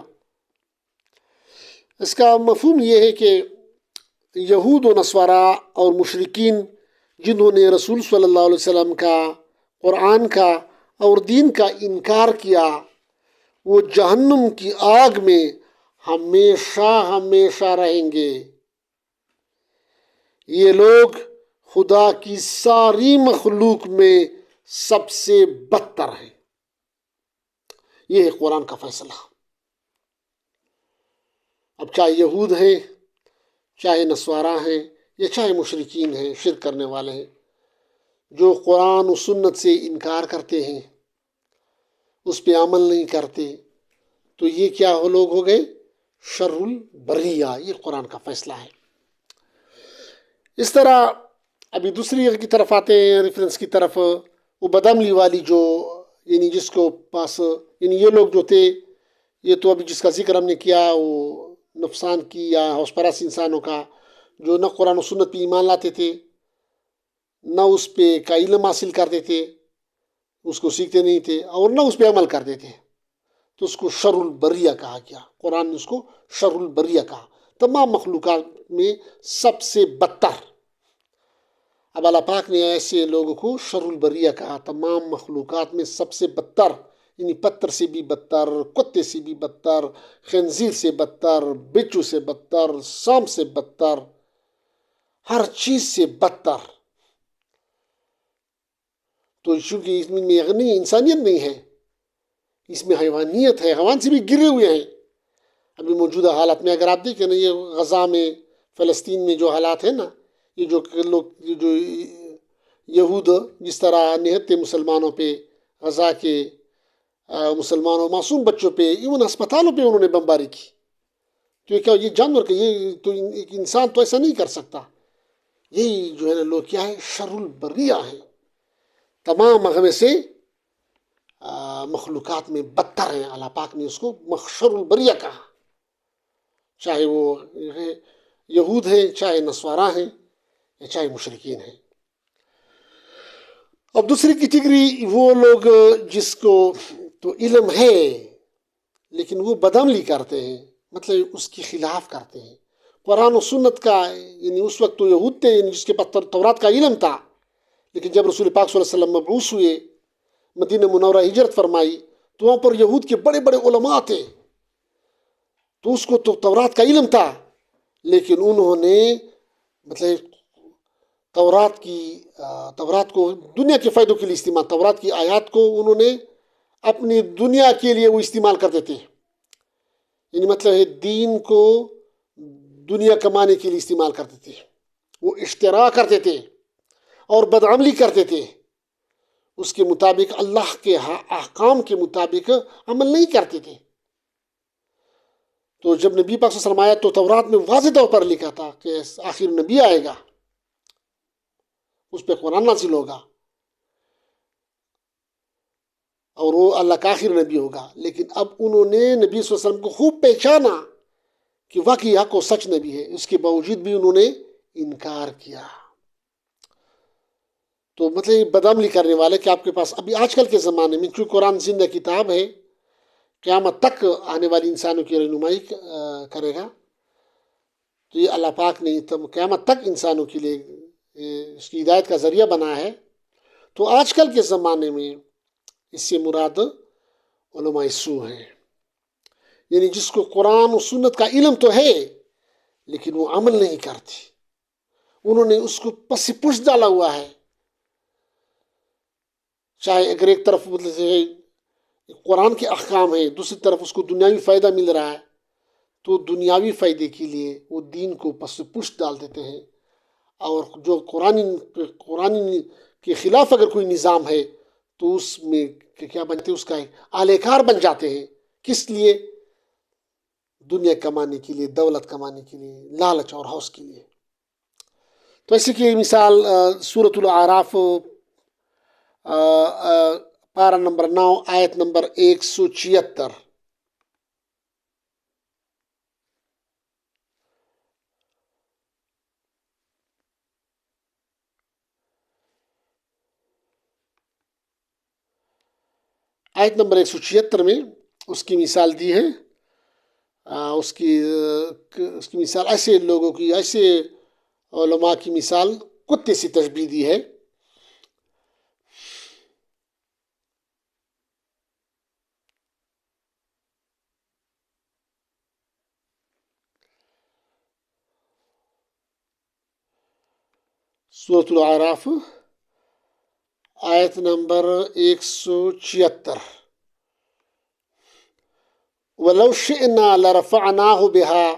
اس کا مفہوم یہ ہے کہ یہود و نصارا اور مشرکین جنہوں نے رسول صلی اللہ علیہ وسلم کا، قرآن کا اور دین کا انکار کیا، وہ جہنم کی آگ میں ہمیشہ ہمیشہ رہیں گے. یہ لوگ خدا کی ساری مخلوق میں سب سے بدتر ہیں. یہ ہے قرآن کا فیصلہ. اب چاہے یہود ہیں، چاہے نصارا ہیں، یا چاہے مشرکین ہیں، شرک کرنے والے ہیں، جو قرآن و سنت سے انکار کرتے ہیں، اس پہ عمل نہیں کرتے، تو یہ کیا لوگ ہو گئے؟ شر البریہ. یہ قرآن کا فیصلہ ہے. اس طرح ابھی دوسری کی طرف آتے ہیں، ریفرنس کی طرف. وہ بدعملی والی جو، یعنی جس کو پاس، یعنی یہ لوگ جو تھے، یہ تو ابھی جس کا ذکر ہم نے کیا، وہ نفسان کی یا ہوش پرست انسانوں کا، جو نہ قرآن و سنت پہ ایمان لاتے تھے، نہ اس پہ کا علم حاصل کرتے تھے، اس کو سیکھتے نہیں تھے، اور نہ اس پہ عمل کرتے تھے. تو اس کو شر البریہ کہا گیا. قرآن نے اس کو شر البریہ کہا، تمام مخلوقات میں سب سے بدتر. اب اللہ پاک نے ایسے لوگوں کو شر البریہ کہا، تمام مخلوقات میں سب سے بدتر، یعنی پتھر سے بھی بدتر، کتے سے بھی بدتر، خنزیر سے بدتر، بچھو سے بدتر، سانپ سے بدتر، ہر چیز سے بدتر. تو چونکہ اس میں یعنی انسانیت نہیں ہے، اس میں حیوانیت ہے، حیوان سے بھی گرے ہوئے ہیں. ابھی موجودہ حالات میں اگر آپ دیکھیں نا، یہ غزہ میں، فلسطین میں جو حالات ہیں نا، یہ جو لوگ، جو یہود جس طرح نہتے مسلمانوں پہ، غزہ کے مسلمانوں، معصوم بچوں پہ، ایون ہسپتالوں پہ انہوں نے بمباری کی. تو یہ کیا، یہ جانور کا، یہ تو ایک انسان تو ایسا نہیں کر سکتا. یہی جو ہے نا لوگ کیا ہے، شر البریہ ہے، تمام میں سے مخلوقات میں بدتر ہیں. اللہ پاک نے اس کو شر البریہ کہا، چاہے وہ یہود ہیں، چاہے نصارا ہیں، یا چاہے مشرکین ہیں. اب دوسری کیٹیگری وہ لوگ جس کو تو علم ہے لیکن وہ بدعملی کرتے ہیں، مطلب اس کے خلاف کرتے ہیں. قرآن و سنت کا، یعنی اس وقت تو یہود تھے، یعنی جس کے پاس تورات کا علم تھا، لیکن جب رسول پاک صلی اللہ علیہ وسلم مبعوث ہوئے، مدینہ منورہ ہجرت فرمائی، تو وہاں پر یہود کے بڑے بڑے علماء تھے، تو اس کو تو تورات کا علم تھا، لیکن انہوں نے مطلب تورات کو دنیا کے فائدوں کے لیے استعمال، تورات کی آیات کو انہوں نے اپنی دنیا کے لیے وہ استعمال کرتے تھے. یعنی مطلب ہے دین کو دنیا کمانے کے لیے استعمال کرتے تھے. وہ اشترا کرتے تھے اور بدعملی کرتے تھے، اس کے مطابق، اللہ کے احکام کے مطابق عمل نہیں کرتے تھے. تو جب نبی پاک صلی اللہ علیہ وسلم آیا تو تورات میں واضح طور پر لکھا تھا کہ آخر نبی آئے گا، اس پہ قرآن نازل ہوگا، اور وہ اللہ کا آخری نبی ہوگا. لیکن اب انہوں نے نبی صلی اللہ علیہ وسلم کو خوب پہچانا کہ واقعی حق و سچ نبی ہے، اس کے باوجود بھی انہوں نے انکار کیا. تو مطلب یہ بدعملی کرنے والے کہ آپ کے پاس ابھی آج کل کے زمانے میں، چونکہ قرآن زندہ کتاب ہے، قیامت تک آنے والی انسانوں کی رہنمائی کرے گا. تو یہ اللہ پاک نے قیامت تک انسانوں کے لیے اس کی ہدایت کا ذریعہ بنا ہے. تو آج کل کے زمانے میں اس سے مراد علماء سو ہیں، یعنی جس کو قرآن و سنت کا علم تو ہے لیکن وہ عمل نہیں کرتے. انہوں نے اس کو پس پش ڈالا ہوا ہے. چاہے اگر ایک طرف مطلب قرآن کے احکام ہیں، دوسری طرف اس کو دنیاوی فائدہ مل رہا ہے، تو دنیاوی فائدے کے لیے وہ دین کو پس پش ڈال دیتے ہیں. اور جو قرآن کے خلاف اگر کوئی نظام ہے تو اس میں کیا بنتے ہیں، اس کا اہل کار بن جاتے ہیں. کس لیے؟ دنیا کمانے کے لیے، دولت کمانے کے لیے، لالچ اور ہوس کے لیے. تو ایسی کی مثال سورۃ الاعراف پارہ نمبر 9 آیت نمبر 176. آیت نمبر 176 میں اس کی مثال دی ہے. اس کی مثال ایسے لوگوں کی، ایسے علماء کی مثال کتے سے تشبیہ دی ہے. سورۃ الاعراف آیت نمبر 176. وَلَوْ شِئْنَا لَرَفَعْنَاهُ بِهَا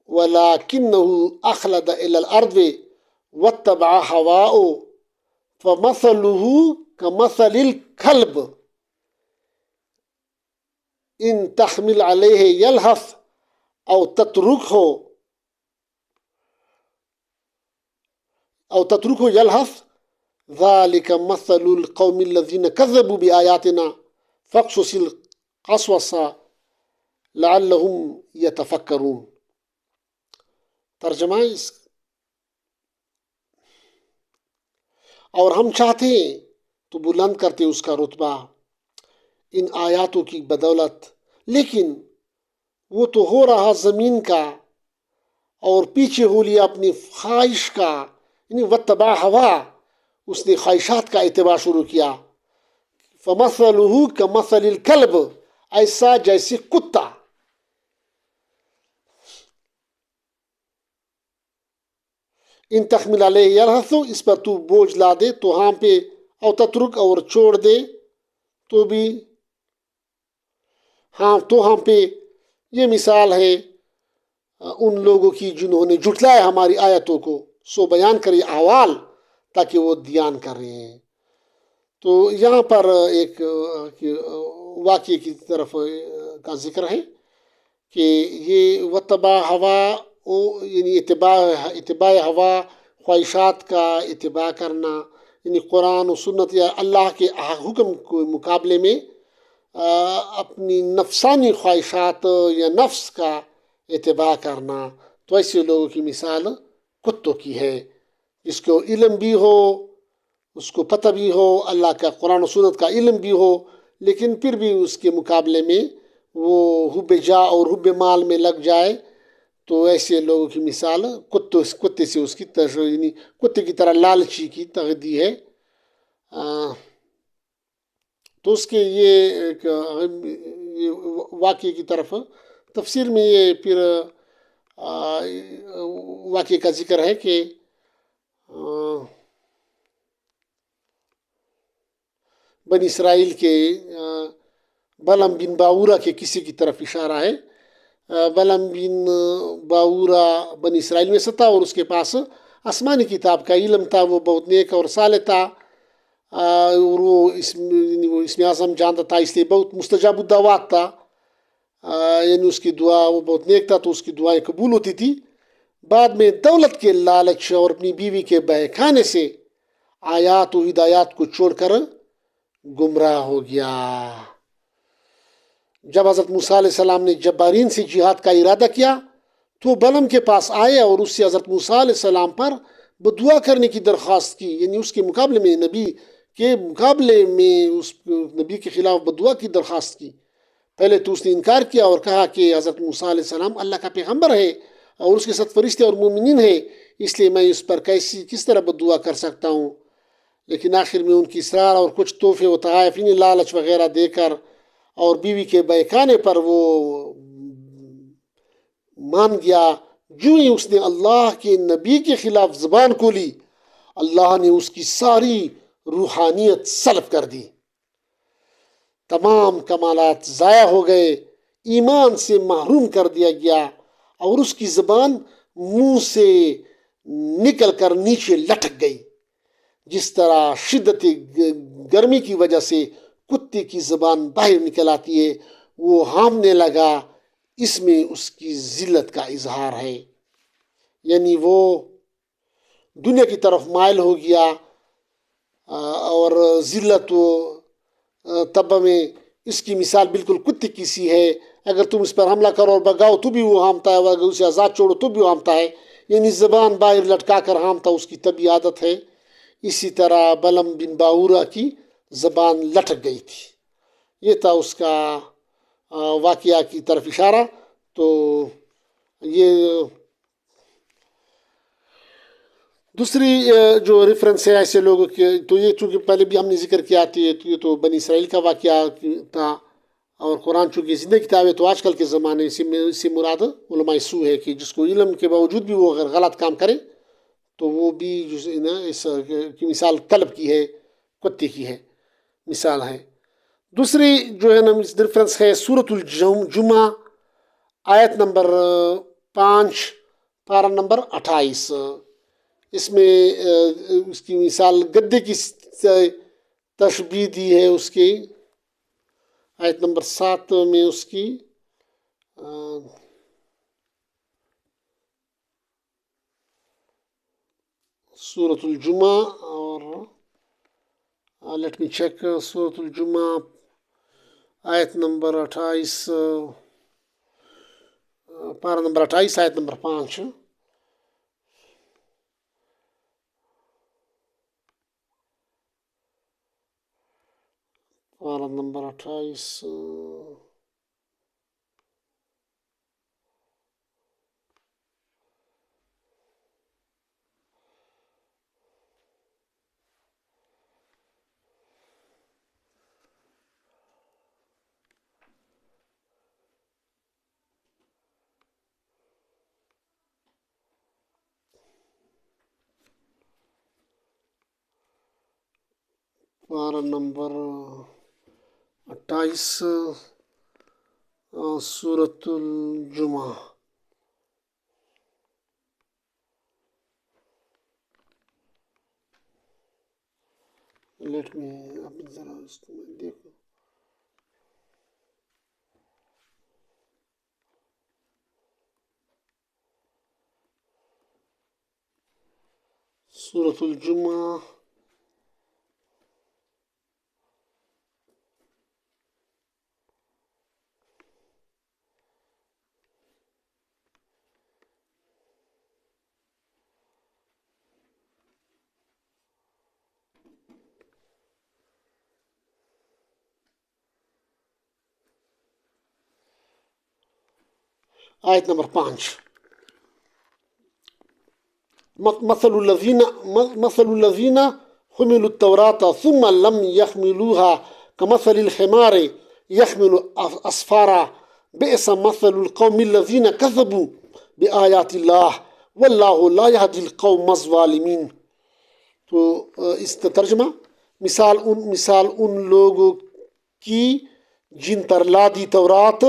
وَلَكِنَّهُ أَخْلَدَ إِلَى الْأَرْضِ وَاتَّبَعَ هَوَاءَهُ فَمَثَلُهُ كَمَثَلِ الْكَلْبِ إِنْ تَحْمِلْ عَلَيْهِ يَلْهَثْ أَوْ تَتْرُكْهُ يَلْهَث ذَلِكَ مَثَلُ الْقَوْمِ الَّذِينَ كَذَّبُوا بِآيَاتِنَا فَاقْصُصِ الْقَصَصَ لَعَلَّهُمْ يَتَفَكَّرُونَ. ترجمہ اور ہم چاہتے ہیں تو بلند کرتے اس کا رتبہ ان آیاتوں کی بدولت، لیکن وہ تو ہو رہا زمین کا اور پیچھے ہو لیا اپنی خواہش کا، یعنی واتبع ہوا، اس نے خواہشات کا اتباع شروع کیا. فَمَثَلُهُ كَمَثَلِ الْكَلْبِ، ایسا جیسے کتا. ان تحمل علیہ یلہث، اس پر تو بوجھ لا دے تو ہاں پہ، او تترک اور چھوڑ دے تو بھی ہاں پہ. یہ مثال ہے ان لوگوں کی جنہوں نے جھٹلایا ہماری آیتوں کو. سو بیان کرے احوال تاکہ وہ دھیان کر رہے ہیں. تو یہاں پر ایک واقعے کی طرف کا ذکر ہے کہ یہ وتبع ہوا، یعنی اتباع ہوا، خواہشات کا اتباع کرنا، یعنی قرآن و سنت یا اللہ کے حکم کے مقابلے میں اپنی نفسانی خواہشات یا نفس کا اتباع کرنا. تو ایسے لوگوں کی مثال کتوں کی ہے، جس کو علم بھی ہو، اس کو پتہ بھی ہو، اللہ کا قرآن و سنت کا علم بھی ہو، لیکن پھر بھی اس کے مقابلے میں وہ حب جا اور حب مال میں لگ جائے. تو ایسے لوگوں کی مثال کتے سے اس کی یعنی کتے کی طرح لالچی کی تغذی ہے. تو اس کے یہ واقعے کی طرف تفسیر میں یہ پھر واقعے کا ذکر ہے کہ بنی اسرائیل کے بلعم بن باورا کے قصے کی طرف اشارہ ہے. بلعم بن باورا بنی اسرائیل میں سے تھا اور اس کے پاس آسمانی کتاب کا علم تھا. وہ بہت نیک اور صالح تھا اور وہ اسم اعظم جانتا تھا، اس لیے بہت مستجاب الدعوات تھا. یعنی اس کی دعا، وہ بہت نیک تھا تو اس کی دعائیں قبول ہوتی تھی. بعد میں دولت کے لالچ اور اپنی بیوی کے بہکانے سے آیات و ہدایات کو چھوڑ کر گمراہ ہو گیا۔ جب حضرت موسیٰ علیہ السلام نے جبارین سے جہاد کا ارادہ کیا تو بلعم کے پاس آئے اور اس سے حضرت موسیٰ علیہ السلام پر بدعا کرنے کی درخواست کی، یعنی اس کے مقابلے میں نبی اس نبی کے خلاف بدعا کی درخواست کی۔ پہلے تو اس نے انکار کیا اور کہا کہ حضرت موسیٰ علیہ السلام اللہ کا پیغمبر ہے اور اس کے ساتھ فرشتے اور مومنین ہیں، اس لیے میں اس پر کس طرح بدعا کر سکتا ہوں۔ لیکن آخر میں ان کی اصرار اور کچھ تحفے و تحائف، یعنی لالچ وغیرہ دے کر اور بیوی کے بہکانے پر وہ مان گیا۔ جو ہی اس نے اللہ کے نبی کے خلاف زبان کھولی، اللہ نے اس کی ساری روحانیت سلب کر دی، تمام کمالات ضائع ہو گئے، ایمان سے محروم کر دیا گیا اور اس کی زبان منہ سے نکل کر نیچے لٹک گئی، جس طرح شدت گرمی کی وجہ سے کتے کی زبان باہر نکل آتی ہے، وہ ہامنے لگا۔ اس میں اس کی ذلت کا اظہار ہے، یعنی وہ دنیا کی طرف مائل ہو گیا اور ذلت و تب میں اس کی مثال بالکل کتے کی سی ہے۔ اگر تم اس پر حملہ کرو اور بگاؤ تو بھی وہ ہامتا ہے، اگر اسے آزاد چھوڑو تو بھی وہ ہامتا ہے، یعنی زبان باہر لٹکا کر ہامتا اس کی طبی عادت ہے۔ اسی طرح بلعم بن باورا کی زبان لٹک گئی تھی۔ یہ تھا اس کا واقعہ کی طرف اشارہ۔ تو یہ دوسری جو ریفرنس ہے ایسے لوگوں کے، تو یہ چونکہ پہلے بھی ہم نے ذکر کیا تھی، یہ تو بنی اسرائیل کا واقعہ تھا، اور قرآن چونکہ زندہ کتاب ہے تو آج کل کے زمانے سے مراد علماء سو ہے کہ جس کو علم کے باوجود بھی وہ اگر غلط کام کرے تو وہ بھی اس کی مثال کلب کی ہے، کتے کی ہے، مثال ہے۔ دوسری جو ہے نا ریفرنس ہے سورۃ الجمعہ آیت نمبر 5 پارہ نمبر 28۔ اس میں اس کی مثال گدے کی تشبیہ دی ہے، اس کی آیت نمبر 7 میں اس کی سورۃ الجمعہ، اور لیٹ می چیک، سورۃ الجمعہ آیت نمبر 28 پارہ نمبر 28 آیت نمبر 5۔ پارہ نمبر 28 پارہ نمبر 28 سورۃ الجمعہ۔ لیٹ می اب ذرا اس کو میں دیکھوں۔ سورۃ الجمعہ آیت نمبر 5۔ مثل الذین حملوا التوراة ثم لم يحملوها كمثل الحمار يحمل اسفارا بئس مثل القوم الذین كذبوا بآیات اللہ واللہ لا يهدی القوم الظالمین۔ تو اس کا ترجمہ، مثال ان لوگوں کی جن پر لادی تورات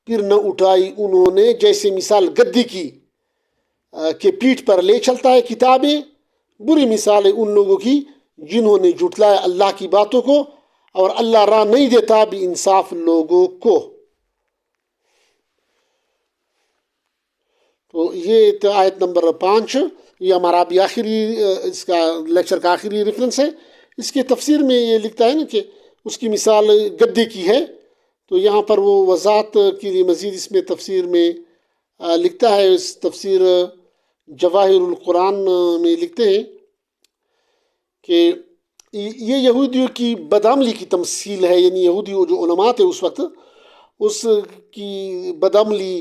پھر نہ اٹھائی انہوں نے، جیسے مثال گدے کی کہ پیٹھ پر لے چلتا ہے کتابیں۔ بری مثال ہے ان لوگوں کی جنہوں نے جھٹلایا اللہ کی باتوں کو، اور اللہ راہ نہیں دیتا بھی انصاف لوگوں کو۔ تو یہ آیت نمبر 5، یہ ہمارا بھی آخری اس کا لیکچر کا آخری ریفرنس ہے۔ اس کے تفسیر میں یہ لکھتا ہے نا کہ اس کی مثال گدے کی ہے. تو یہاں پر وہ وضاحت کے لیے مزید اس میں تفسیر میں لکھتا ہے، اس تفسیر جواہر القرآن میں لکھتے ہیں کہ یہ یہودیوں کی بدعملی کی تمثیل ہے. یعنی یہودی جو علماء تھے اس وقت، اس کی بدعملی،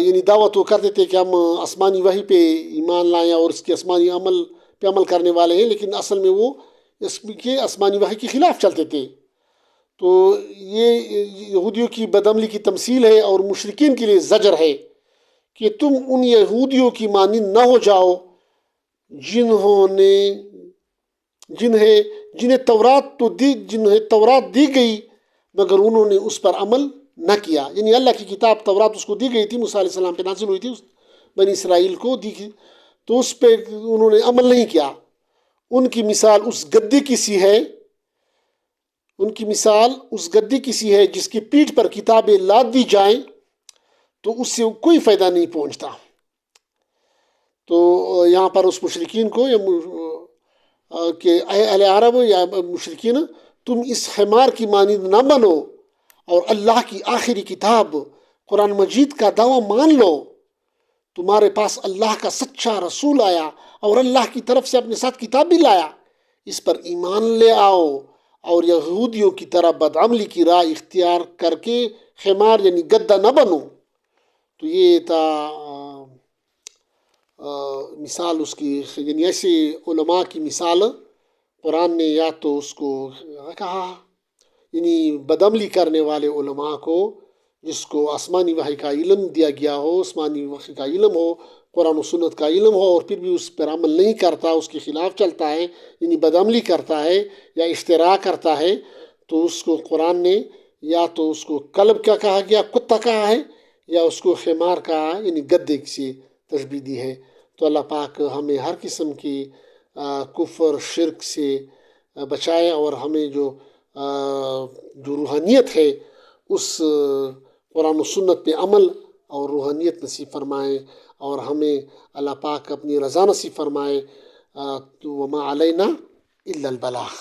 یعنی دعوت وہ کرتے تھے کہ ہم آسمانی وحی پہ ایمان لائیں اور اس کے آسمانی عمل پہ عمل کرنے والے ہیں، لیکن اصل میں وہ اس کے آسمانی وحی کے خلاف چلتے تھے. تو یہ یہودیوں کی بدعملی کی تمثیل ہے اور مشرکین کے لیے زجر ہے کہ تم ان یہودیوں کی مانند نہ ہو جاؤ جنہیں تورات دی گئی مگر انہوں نے اس پر عمل نہ کیا. یعنی اللہ کی کتاب تورات اس کو دی گئی تھی، موسیٰ علیہ السلام پہ نازل ہوئی تھی، بنی اسرائیل کو دی، تو اس پہ انہوں نے عمل نہیں کیا. ان کی مثال اس گدے کی سی ہے جس کی پیٹھ پر کتابیں لاد دی جائیں تو اس سے کوئی فائدہ نہیں پہنچتا. تو یہاں پر اس مشرکین کو کہ اے اہل عرب یا مشرکین، تم اس حمار کی مانند نہ بنو اور اللہ کی آخری کتاب قرآن مجید کا دعویٰ مان لو. تمہارے پاس اللہ کا سچا رسول آیا اور اللہ کی طرف سے اپنے ساتھ کتاب بھی لایا، اس پر ایمان لے آؤ اور یہودیوں کی طرح بدعملی کی راہ اختیار کر کے حمار یعنی گدہ نہ بنو. تو یہ تھا مثال اس کی. یعنی ایسے علماء کی مثال قرآن نے یا تو اس کو کہا، یعنی بدعملی کرنے والے علماء کو جس کو آسمانی وحی کا علم دیا گیا ہو، آسمانی وحی کا علم ہو، قرآن و سنت کا علم ہو، اور پھر بھی اس پر عمل نہیں کرتا، اس کے خلاف چلتا ہے، یعنی بدعملی کرتا ہے یا اشتراک کرتا ہے، تو اس کو قرآن نے یا تو اس کو کلب کا کہا گیا، کتا کہا ہے، یا اس کو حمار کہا ہے، یعنی گدے سے تشبیہ دی ہے. تو اللہ پاک ہمیں ہر قسم کی کفر شرک سے بچائے اور ہمیں جو روحانیت ہے اس قرآن و سنت پہ عمل اور روحانیت نصیب فرمائے، اور ہمیں اللہ پاک اپنی رضا نصیب فرمائے. وما علینا الا البلاغ.